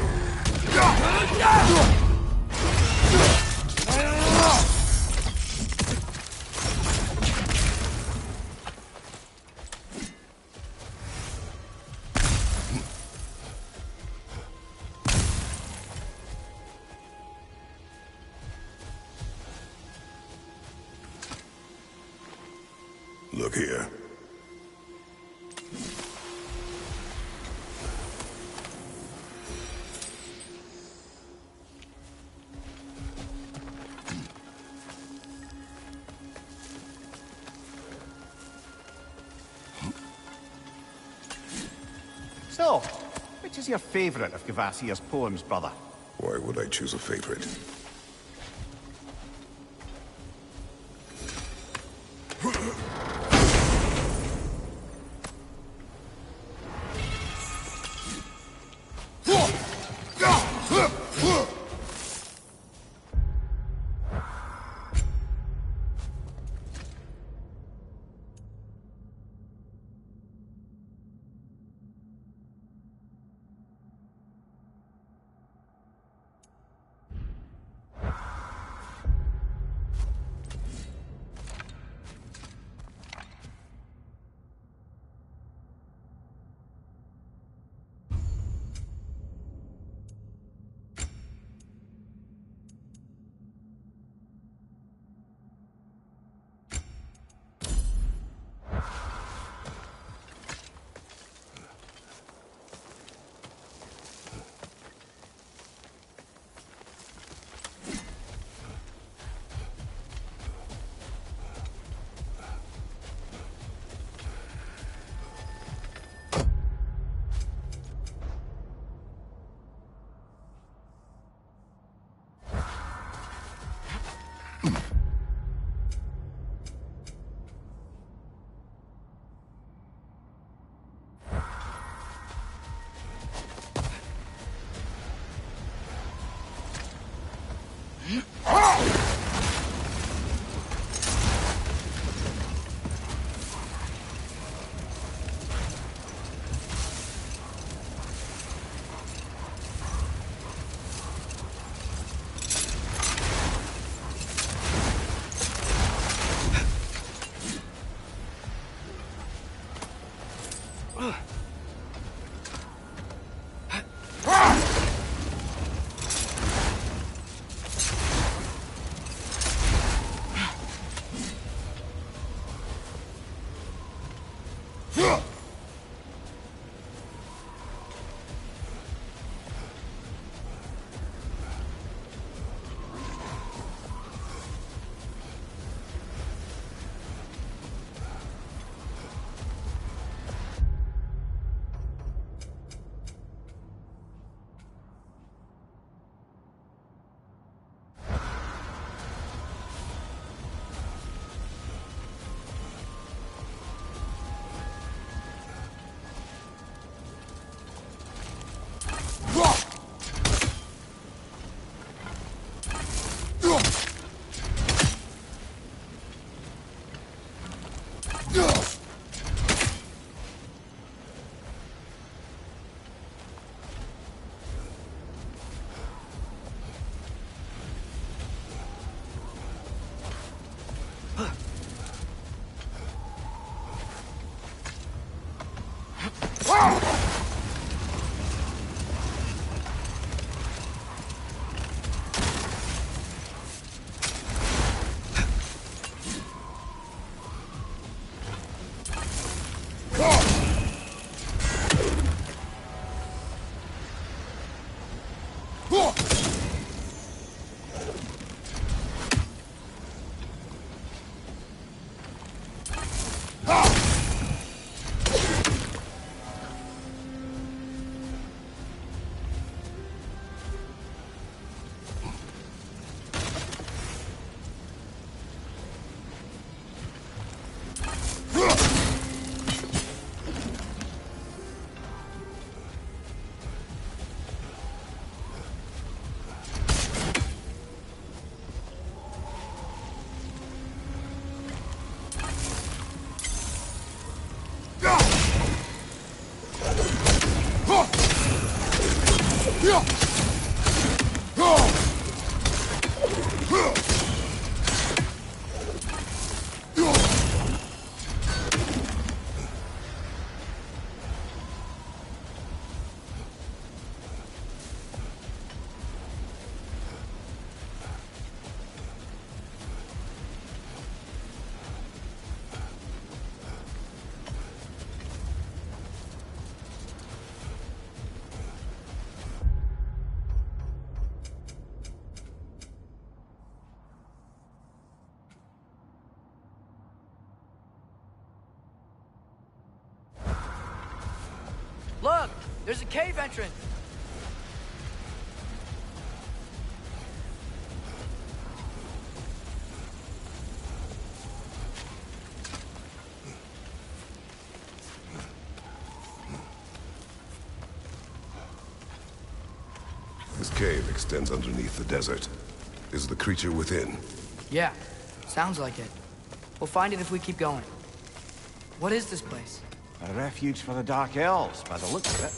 Look here. So, which is your favorite of Gavassia's poems, brother? Why would I choose a favorite? Look! There's a cave entrance! This cave extends underneath the desert. Is the creature within? Yeah, sounds like it. We'll find it if we keep going. What is this place? A refuge for the Dark Elves, by the looks of it.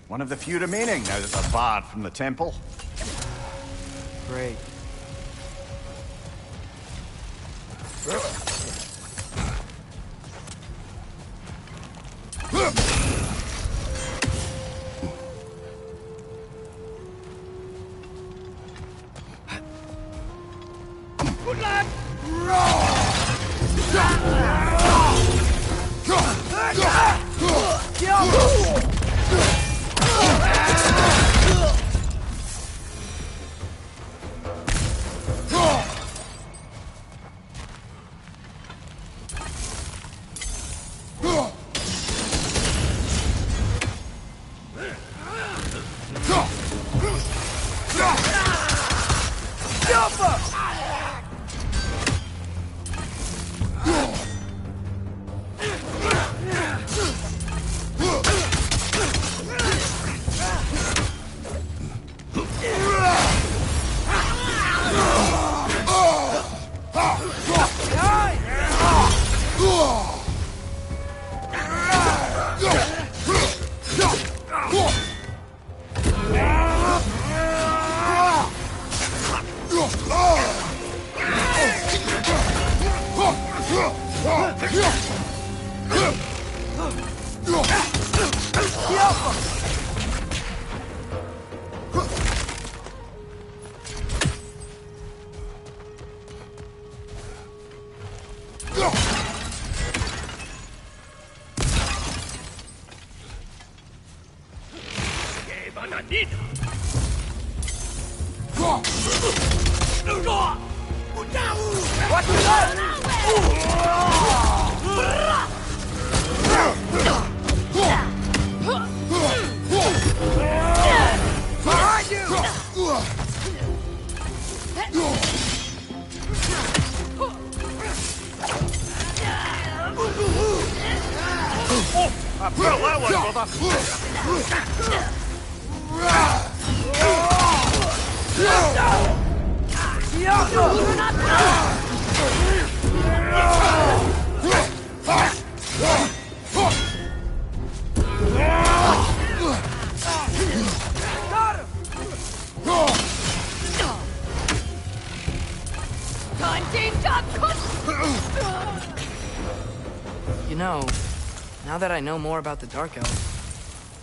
One of the few remaining now that they're barred from the temple. Great. You know, now that I know more about the Dark Elves,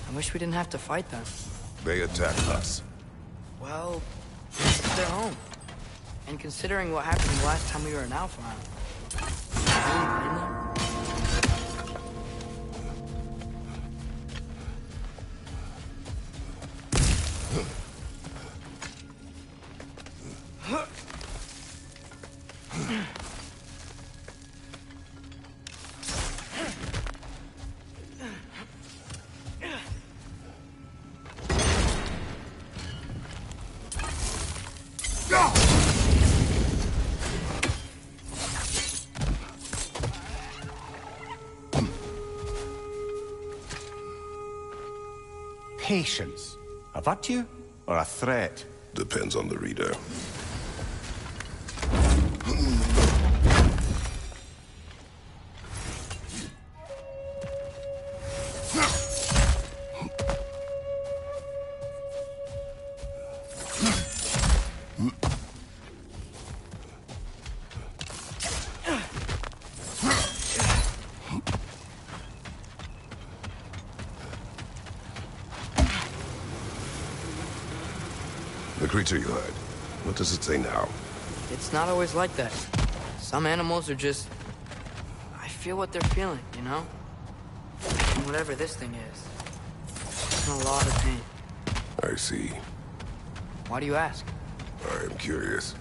I wish we didn't have to fight them. They attacked us. Well, this is their home. And considering what happened the last time we were in Alfheim, can I really blame them? Patience. A virtue or a threat? Depends on the reader. The creature you had, what does it say now? It's not always like that. Some animals are just... I feel what they're feeling, you know? And whatever this thing is, it's in a lot of pain. I see. Why do you ask? I am curious.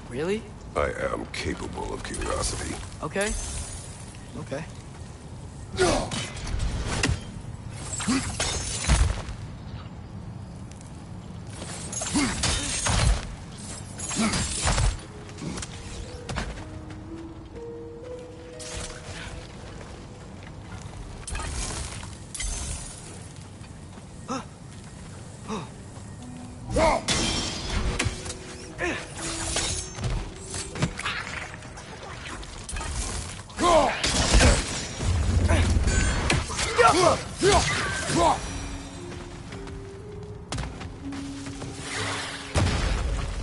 Really? I am capable of curiosity. Okay. Okay.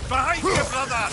Behind you, brother!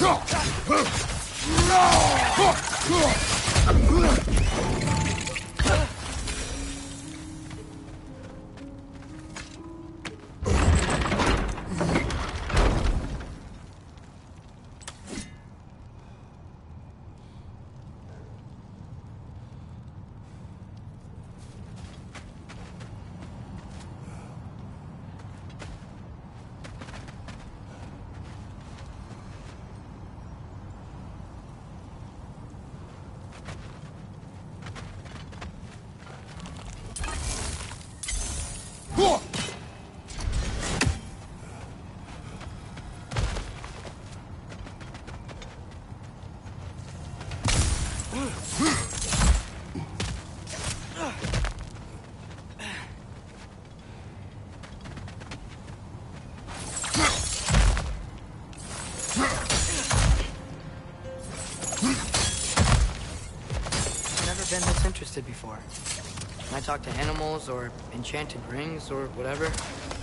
Been this interested before. When I talk to animals or enchanted rings or whatever.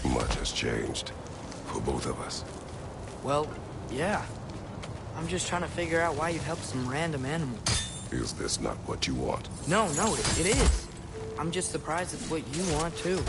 Much has changed for both of us. Well, yeah. I'm just trying to figure out why you'd help some random animal. Is this not what you want? No, it is. I'm just surprised it's what you want too.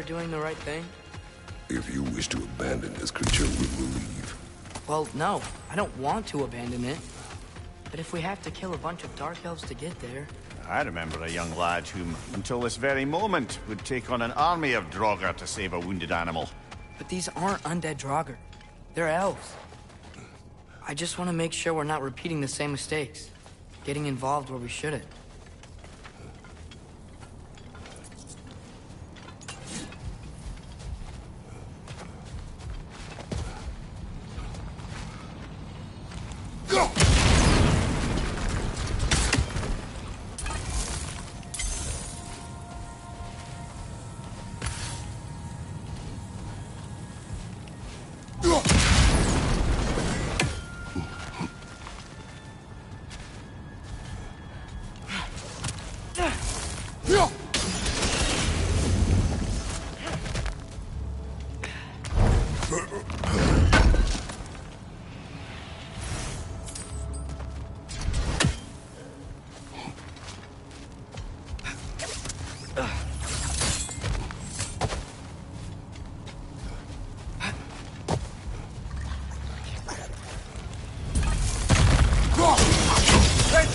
doing the right thing? If you wish to abandon this creature, we will leave. Well, no. I don't want to abandon it. But if we have to kill a bunch of Dark Elves to get there... I remember a young lad whom, until this very moment, would take on an army of Draugr to save a wounded animal. But these aren't undead Draugr. They're elves. I just want to make sure we're not repeating the same mistakes. Getting involved where we shouldn't.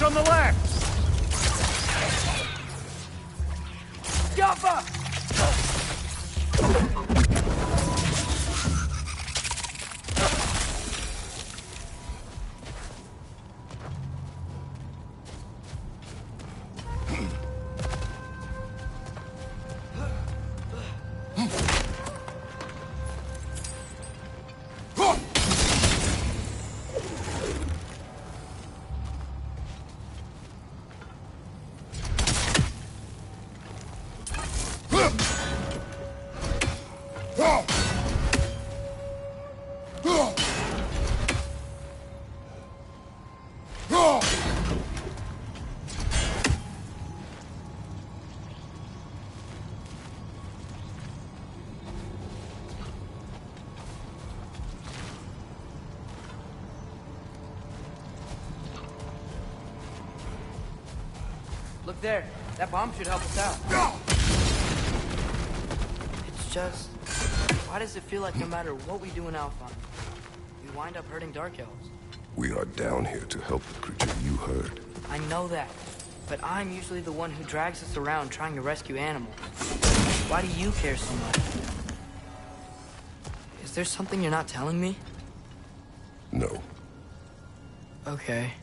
On the left! Jaffa! Look there. That bomb should help us out. It's just... why does it feel like no matter what we do in Alfheim, we wind up hurting Dark Elves? We are down here to help the creature you heard. I know that. But I'm usually the one who drags us around trying to rescue animals. Why do you care so much? Is there something you're not telling me? No. Okay.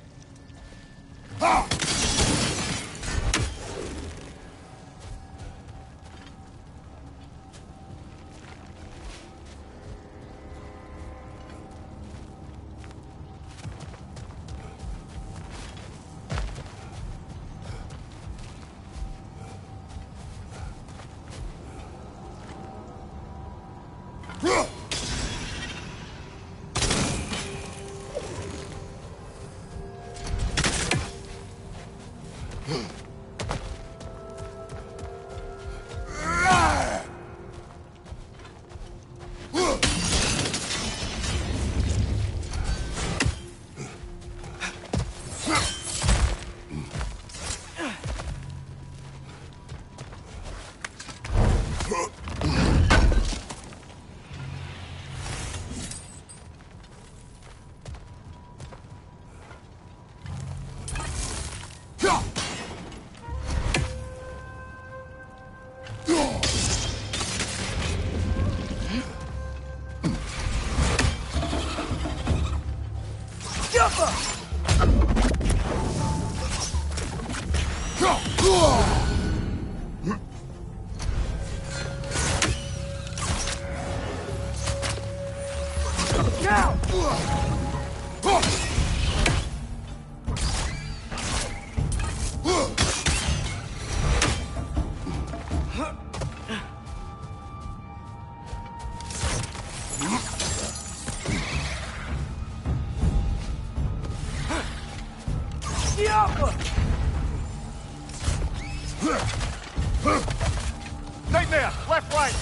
Nightmare! Left, right!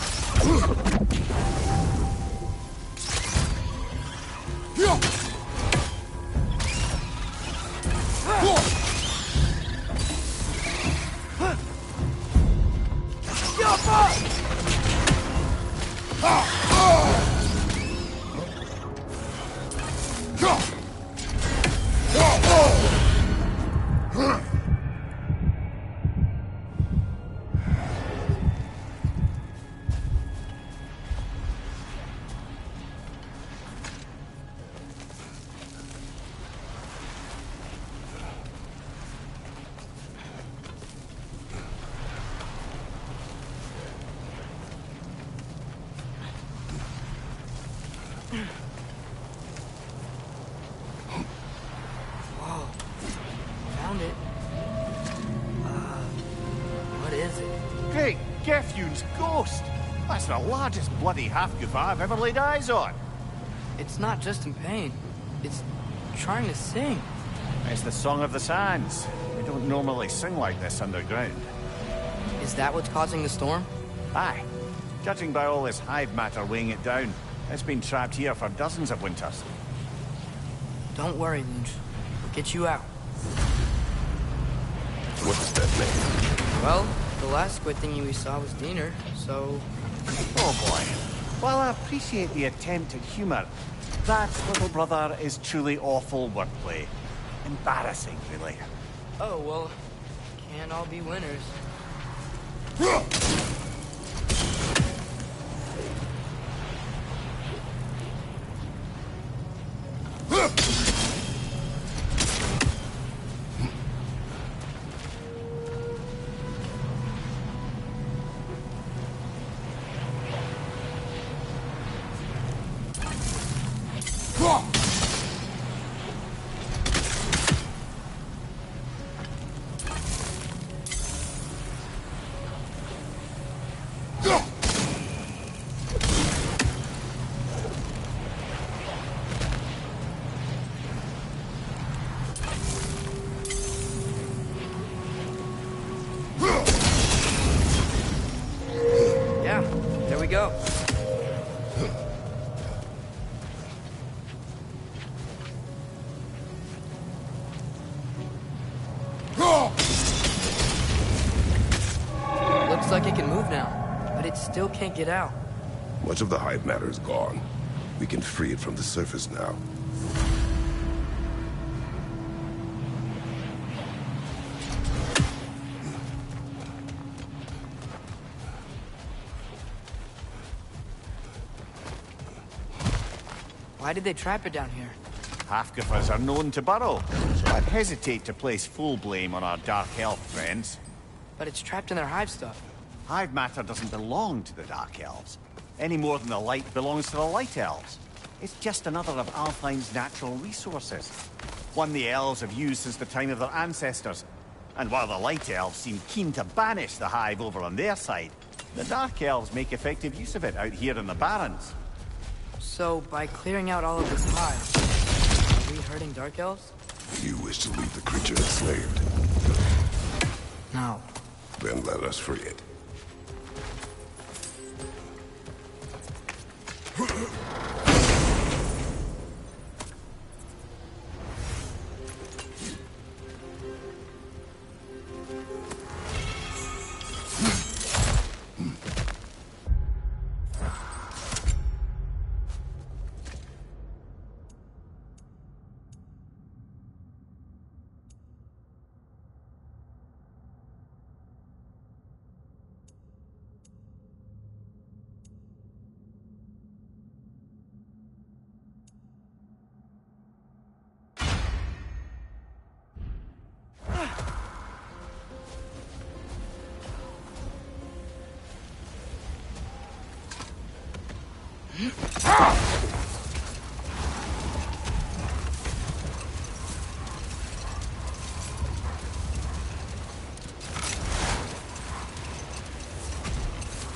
Odin's ghost! That's the largest bloody half-goof I've ever laid eyes on. It's not just in pain. It's trying to sing. It's the Song of the Sands. We don't normally sing like this underground. Is that what's causing the storm? Aye. Judging by all this hive matter weighing it down, it's been trapped here for dozens of winters. Don't worry, Lynch. We'll get you out. What does that mean? Well, the last squid thingy we saw was Diener, so... Oh boy. While I appreciate the attempt at humor, that, little brother, is truly awful wordplay. Embarrassing, really. Oh, well, can't all be winners. Yeah, there we go. Looks like it can move now, but it still can't get out. Much of the hive matter is gone. We can free it from the surface now. Why did they trap it down here? Half-goofers are known to burrow, so I'd hesitate to place full blame on our Dark Elf friends. But it's trapped in their hive stuff. Hive matter doesn't belong to the Dark Elves, any more than the light belongs to the Light Elves. It's just another of Alfheim's natural resources. One the Elves have used since the time of their ancestors. And while the Light Elves seem keen to banish the hive over on their side, the Dark Elves make effective use of it out here in the Barrens. So, by clearing out all of this hive, are we hurting Dark Elves? You wish to leave the creature enslaved? No. Then let us free it.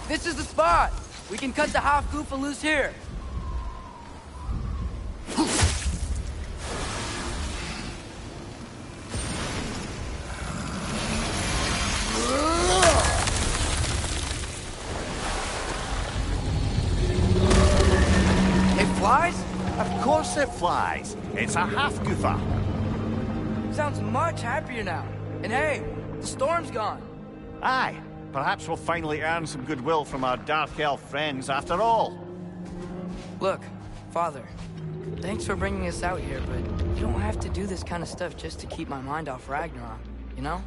This is the spot! We can cut the half-goofa loose here! It flies? Of course it flies. It's a half-goofa. Sounds much happier now. And hey, the storm's gone. Aye. Perhaps we'll finally earn some goodwill from our Dark Elf friends after all. Look, Father, thanks for bringing us out here, but you don't have to do this kind of stuff just to keep my mind off Ragnarok, you know?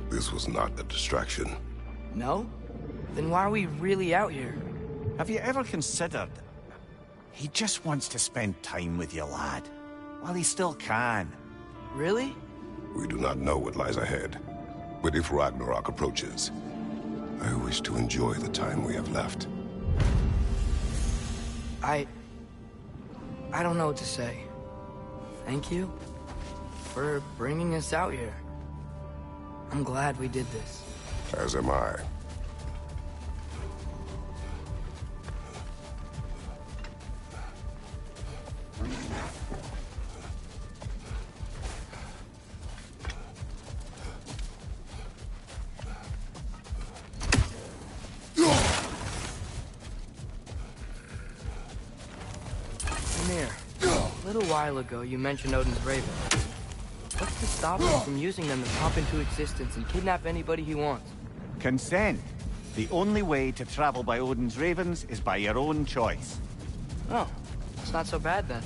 This was not a distraction. No? Then why are we really out here? Have you ever considered... He just wants to spend time with you, lad. While he still can. Really? We do not know what lies ahead. But if Ragnarok approaches, I wish to enjoy the time we have left. I don't know what to say. Thank you for bringing us out here. I'm glad we did this. As am I. while ago, you mentioned Odin's Raven. What's to stop him from using them to pop into existence and kidnap anybody he wants? Consent. The only way to travel by Odin's ravens is by your own choice. Oh, it's not so bad then.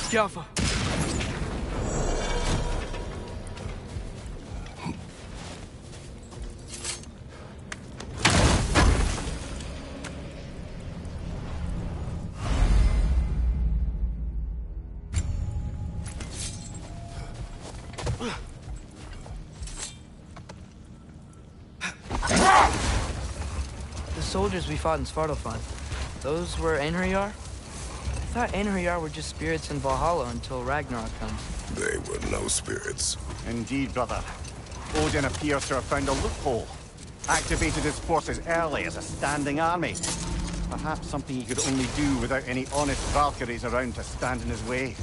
Jaffa. The soldiers we fought in Svartalfheim, those were Einherjar? I thought Einherjar were just spirits in Valhalla until Ragnarok comes. They were no spirits. Indeed, brother. Odin appears to have found a loophole. Activated his forces early as a standing army. Perhaps something he could only do without any honest Valkyries around to stand in his way.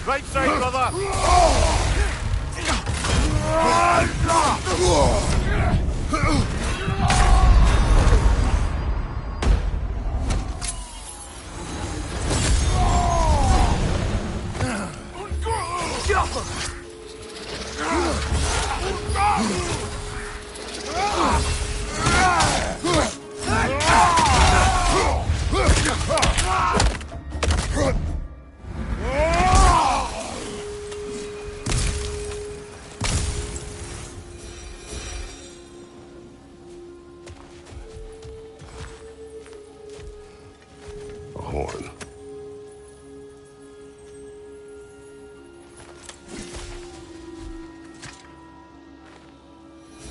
Right side, brother! A horn.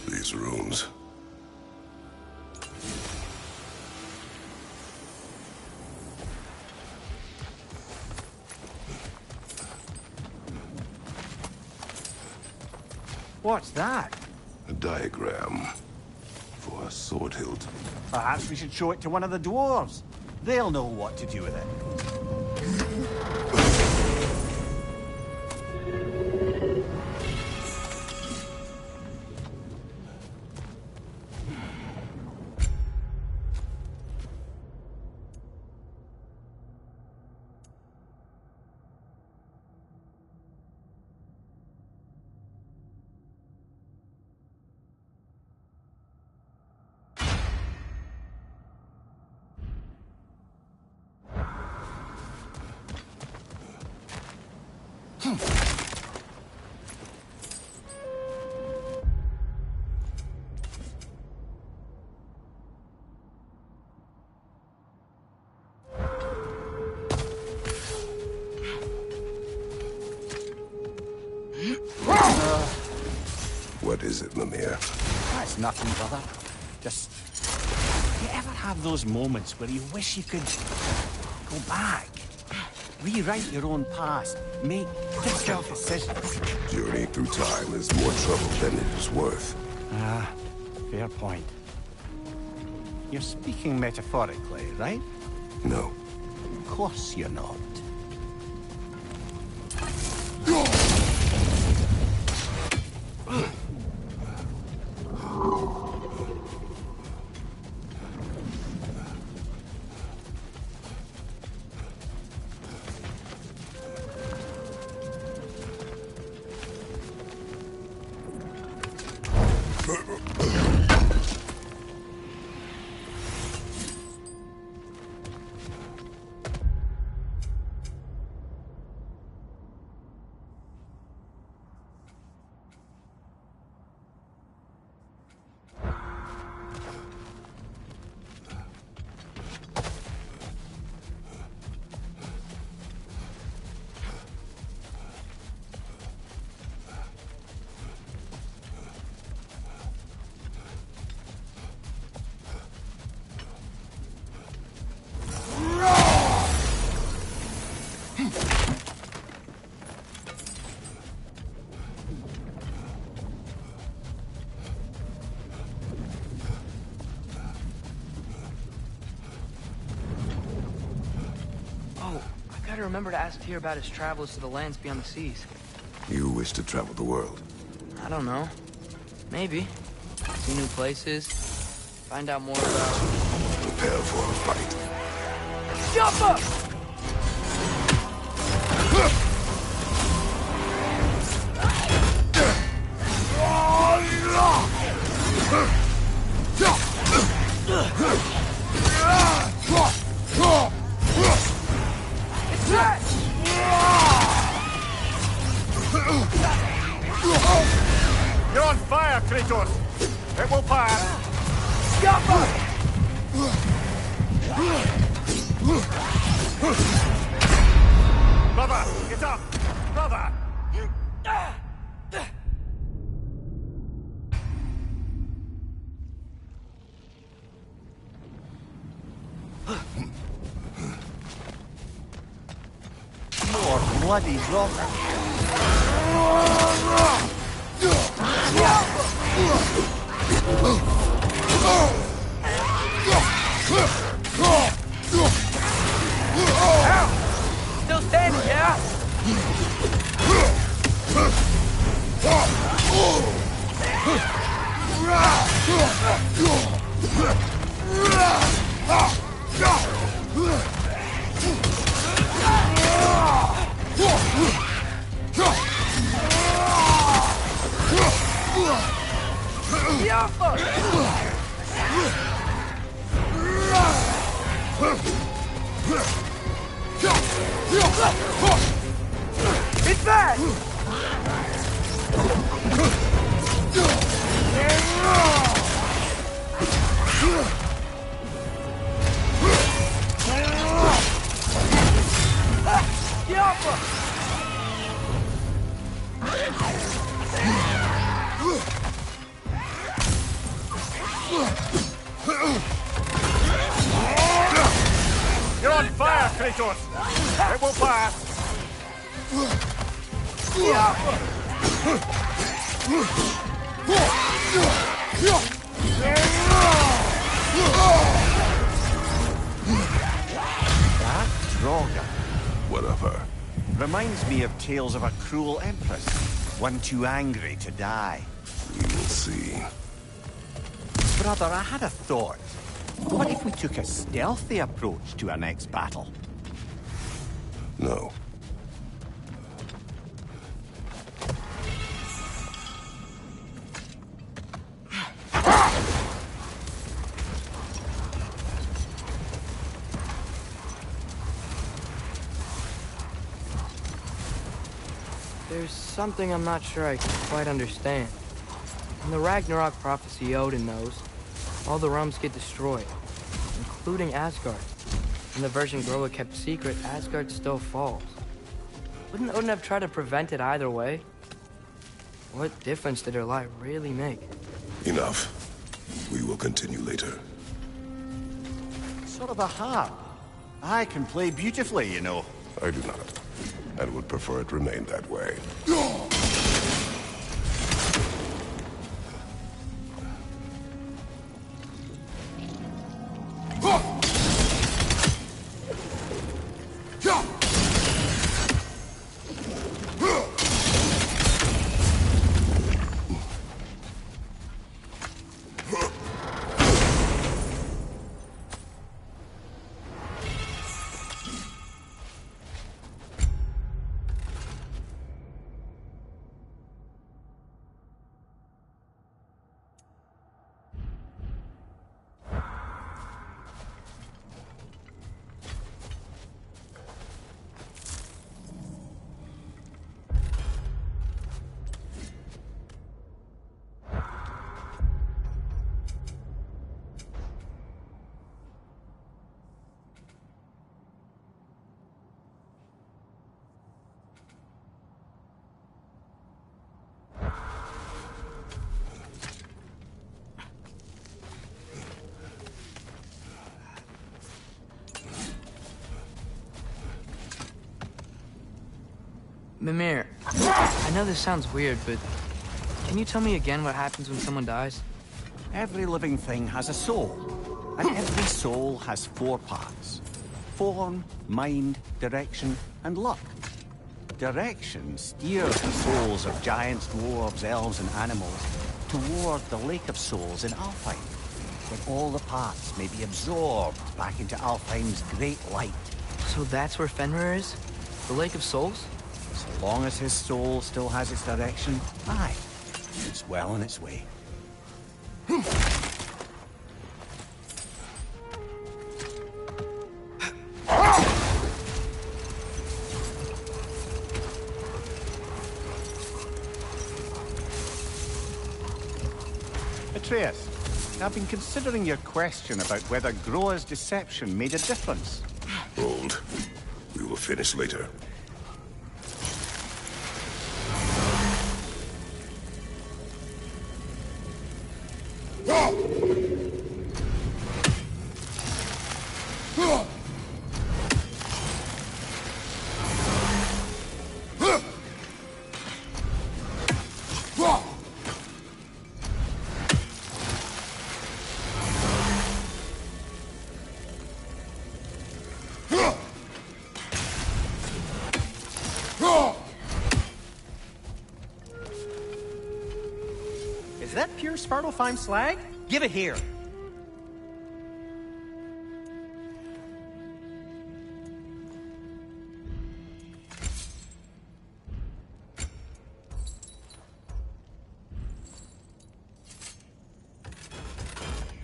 These runes. What's that? A diagram for a sword hilt. Perhaps we should show it to one of the dwarves. They'll know what to do with it. What is it, Mimir? That's nothing, brother. Just... You ever have those moments where you wish you could... go back? Rewrite your own past. Make difficult decisions. Journeying through time is more trouble than it is worth. Ah, fair point. You're speaking metaphorically, right? No. Of course you're not. Remember to ask Tyr about his travels to the lands beyond the seas. You wish to travel the world? I don't know. Maybe. See new places. Find out more about... Prepare for a fight. Jump up! You're on fire, Kratos! It will pass! Brother, get up! Brother! More bloody rock! Still standing, yeah? It's back! You're on fire, Kratos! It will pass! Draugr. What of her? Reminds me of tales of a cruel empress, one too angry to die. We will see. Brother, I had a thought. What if we took a stealthy approach to our next battle? No. There's something I'm not sure I quite understand. In the Ragnarok prophecy Odin knows, all the realms get destroyed, including Asgard. In the version Groa kept secret, Asgard still falls. Wouldn't Odin have tried to prevent it either way? What difference did her lie really make? Enough. We will continue later. Sort of a harp. I can play beautifully, you know. I do not, and would prefer it remain that way. Mimir, I know this sounds weird, but can you tell me again what happens when someone dies? Every living thing has a soul, and every soul has 4 parts. Form, mind, direction, and luck. Direction steers the souls of giants, dwarves, elves, and animals toward the Lake of Souls in Alfheim, where all the parts may be absorbed back into Alfheim's great light. So that's where Fenrir is? The Lake of Souls? So long as his soul still has its direction, aye, it's well on its way. Atreus, I've been considering your question about whether Groa's deception made a difference. Hold. We will finish later. Is that pure Svartalfheim slag? Give it here.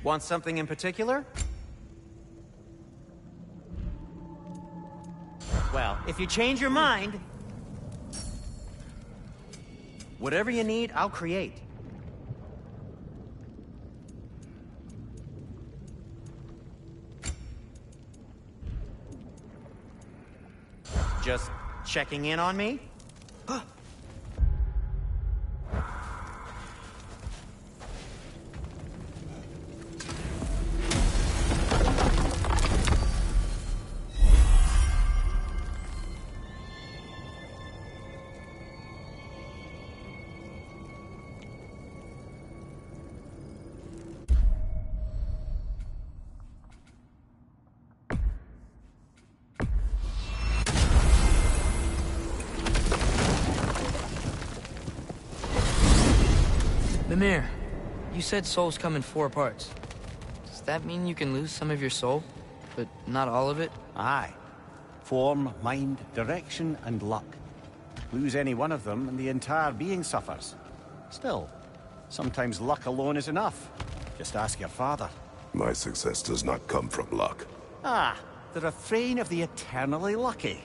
Want something in particular? Well, if you change your mind, whatever you need, I'll create. Just checking in on me? Mimir, you said souls come in 4 parts. Does that mean you can lose some of your soul, but not all of it? Aye. Form, mind, direction, and luck. Lose any one of them, and the entire being suffers. Still, sometimes luck alone is enough. Just ask your father. My success does not come from luck. Ah, the refrain of the eternally lucky.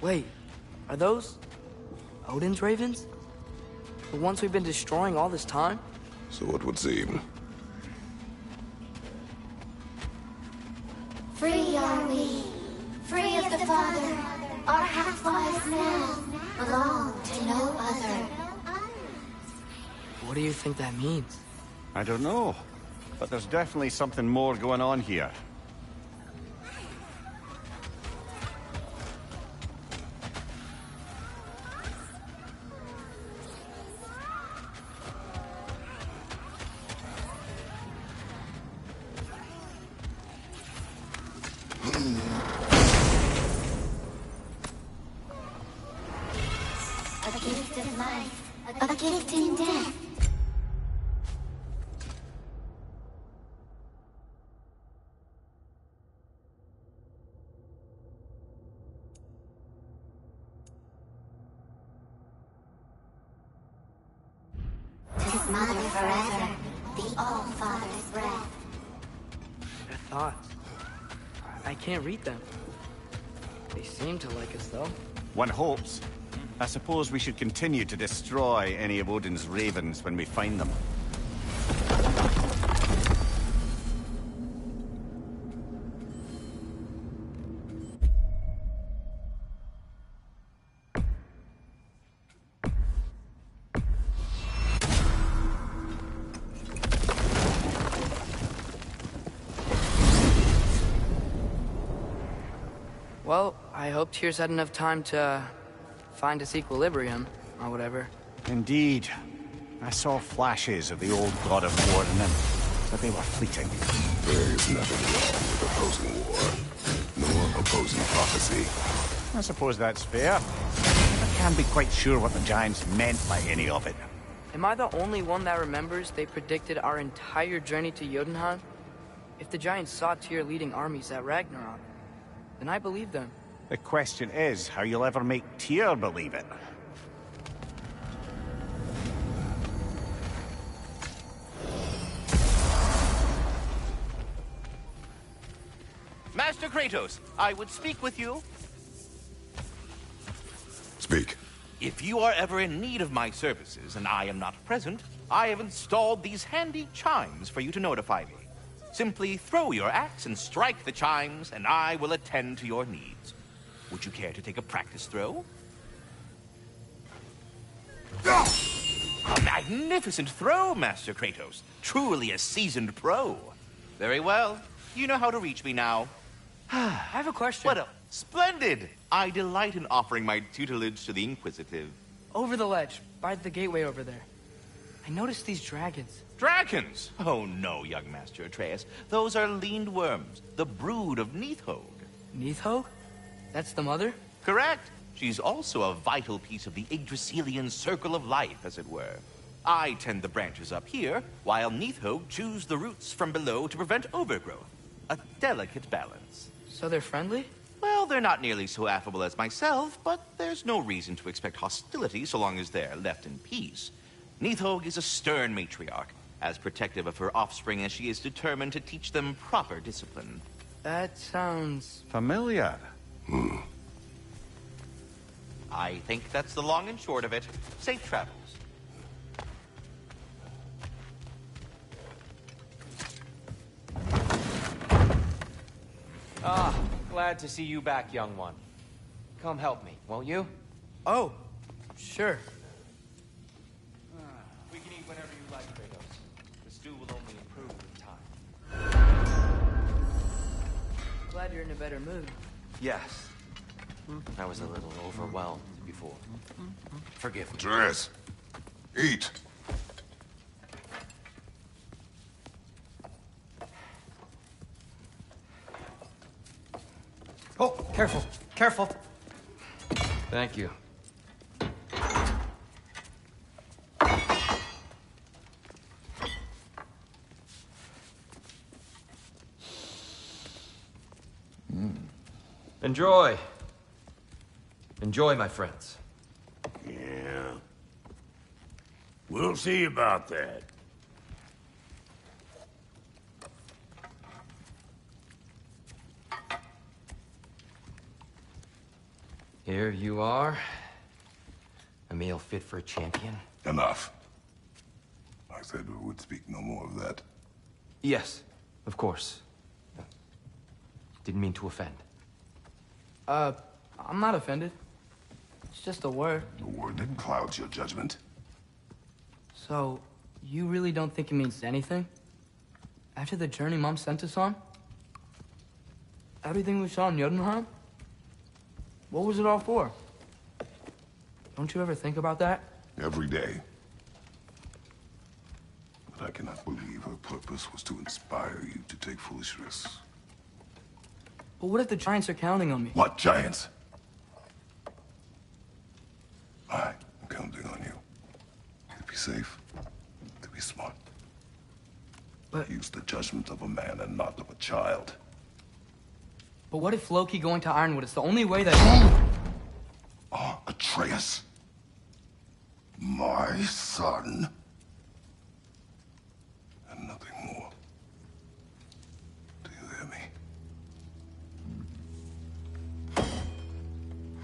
Wait, are those Odin's ravens? The ones we've been destroying all this time? So it would seem. Free are we, free of the Father. Our half-lives now belong to no other. What do you think that means? I don't know, but there's definitely something more going on here. A gift of life, a gift in death. Tis mother forever, the All-Father's breath. Their thoughts. I can't read them. They seem to like us, though. One hopes. I suppose we should continue to destroy any of Odin's ravens when we find them. Well, I hope Tyr's had enough time to find its equilibrium, or whatever. Indeed. I saw flashes of the old Godofwar in them, but they were fleeting. There is nothing wrong with opposing war, nor opposing prophecy. I suppose that's fair. I can't be quite sure what the Giants meant by any of it. Am I the only one that remembers they predicted our entire journey to Jotunheim? If the Giants saw Tyr leading armies at Ragnarok, then I believe them. The question is how you'll ever make Tyr believe it. Master Kratos, I would speak with you. Speak. If you are ever in need of my services and I am not present, I have installed these handy chimes for you to notify me. Simply throw your axe and strike the chimes, and I will attend to your needs. Would you care to take a practice throw? A magnificent throw, Master Kratos. Truly a seasoned pro. Very well. You know how to reach me now. I have a question. What a splendid! I delight in offering my tutelage to the inquisitive. Over the ledge, by the gateway over there. I noticed these dragons. Dragons? Oh no, young Master Atreus. Those are leaned worms, the brood of Nidhogg. Nidhogg? That's the mother? Correct. She's also a vital piece of the Yggdrasilian circle of life, as it were. I tend the branches up here, while Nidhogg chews the roots from below to prevent overgrowth. A delicate balance. So they're friendly? Well, they're not nearly so affable as myself, but there's no reason to expect hostility so long as they're left in peace. Nidhogg is a stern matriarch, as protective of her offspring as she is determined to teach them proper discipline. That sounds... Familiar. I think that's the long and short of it. Safe travels. Ah, glad to see you back, young one. Come help me, won't you? Oh, sure. We can eat whenever you like, Kratos. The stew will only improve with time. Glad you're in a better mood. Yes. I was a little overwhelmed before. Forgive me. Dress. Eat. Careful, careful. Thank you. Enjoy. Enjoy, my friends. Yeah. We'll see about that. Here you are. A meal fit for a champion. Enough. I said we would speak no more of that. Yes, of course. Didn't mean to offend. I'm not offended. It's just a word. The word that clouds your judgment. So, you really don't think it means anything? After the journey Mom sent us on? Everything we saw in Jotunheim? What was it all for? Don't you ever think about that? Every day. But I cannot believe her purpose was to inspire you to take foolish risks. But what if the Giants are counting on me? What Giants? I'm counting on you. To be safe, to be smart. But... use the judgment of a man and not of a child. But what if Loki going to Ironwood is the only way that... Atreus. My son. And nothing more. Do you hear me?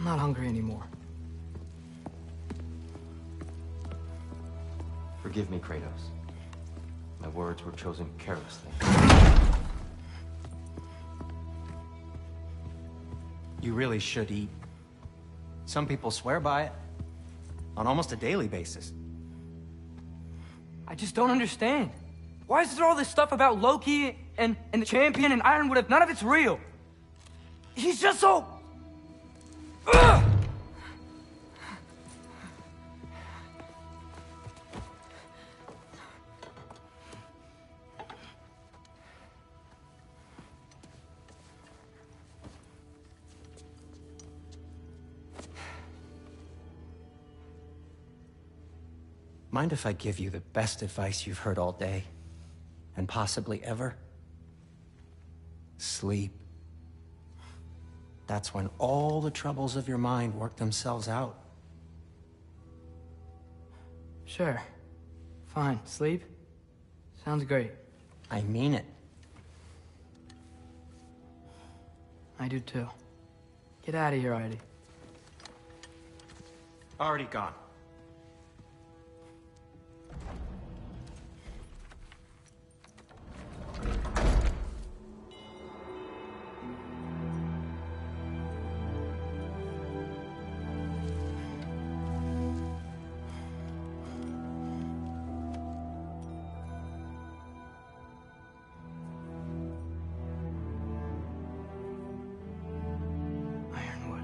I'm not hungry anymore. Forgive me, Kratos. My words were chosen carelessly. You really should eat. Some people swear by it. On almost a daily basis. I just don't understand. Why is there all this stuff about Loki and the champion and Ironwood if none of it's real? He's just so... Ugh! Mind if I give you the best advice you've heard all day? And possibly ever? Sleep. That's when all the troubles of your mind work themselves out. Sure. Fine. Sleep? Sounds great. I mean it. I do too. Get out of here, Heidi. Already gone. Ironwood.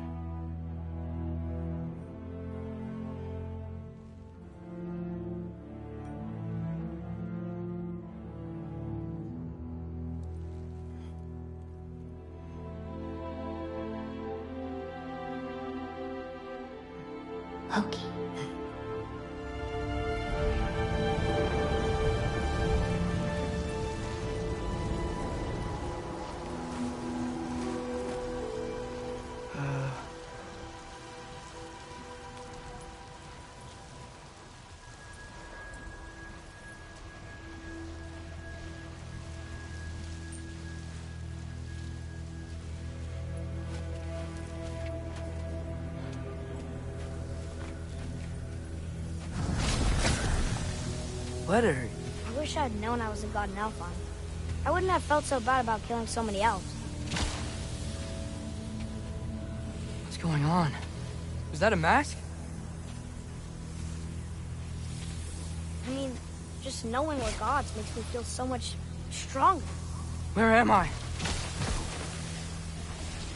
Loki. What are you? I wish I had known I was a god in Alfheim. I wouldn't have felt so bad about killing so many elves. What's going on? Was that a mask? I mean, just knowing we're gods makes me feel so much stronger. Where am I?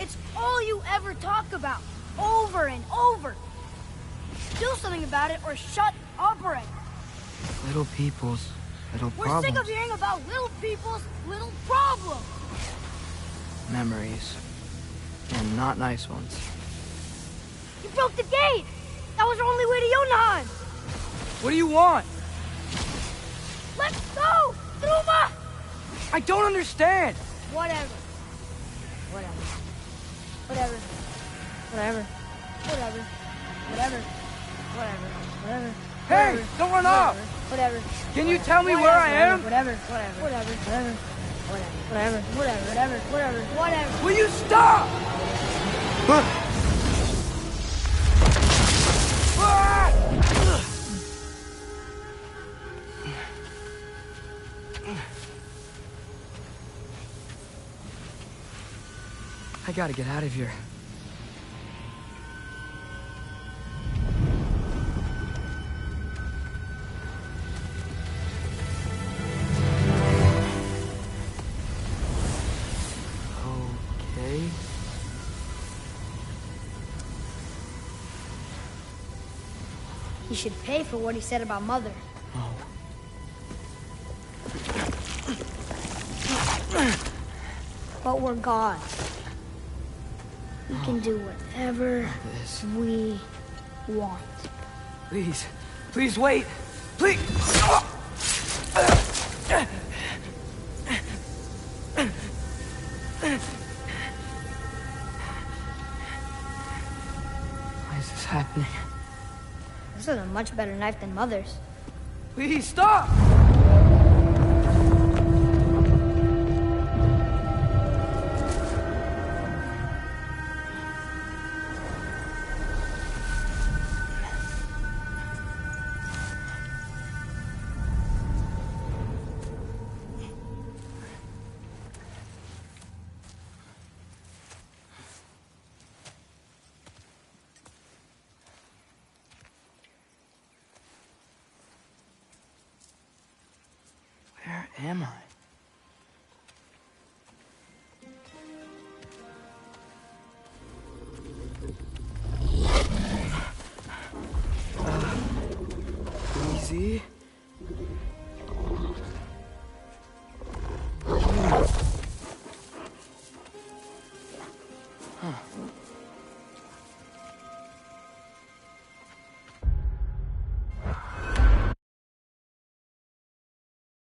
It's all you ever talk about, over and over. Do something about it or shut up already. Little people's little We're problems. sick of hearing about little people's little problems. Memories. And not nice ones. You broke the gate! That was our only way to Jotunheim! What do you want? Let's go! Truma! I don't understand! Whatever. Whatever. Whatever. Whatever. Whatever. Whatever. Whatever. Whatever. Hey! Whatever. Don't run off! Whatever. Can you tell me where I am? Whatever. Whatever. Whatever. Whatever. Whatever. Whatever. Whatever. Whatever. Whatever. Will you stop? I gotta get out of here. Okay. He should pay for what he said about Mother. Oh. But we're gods. We can do whatever we want. Please. Please wait. Please. Why is this happening? This is a much better knife than Mother's. Please stop! Where am I? Easy. Huh.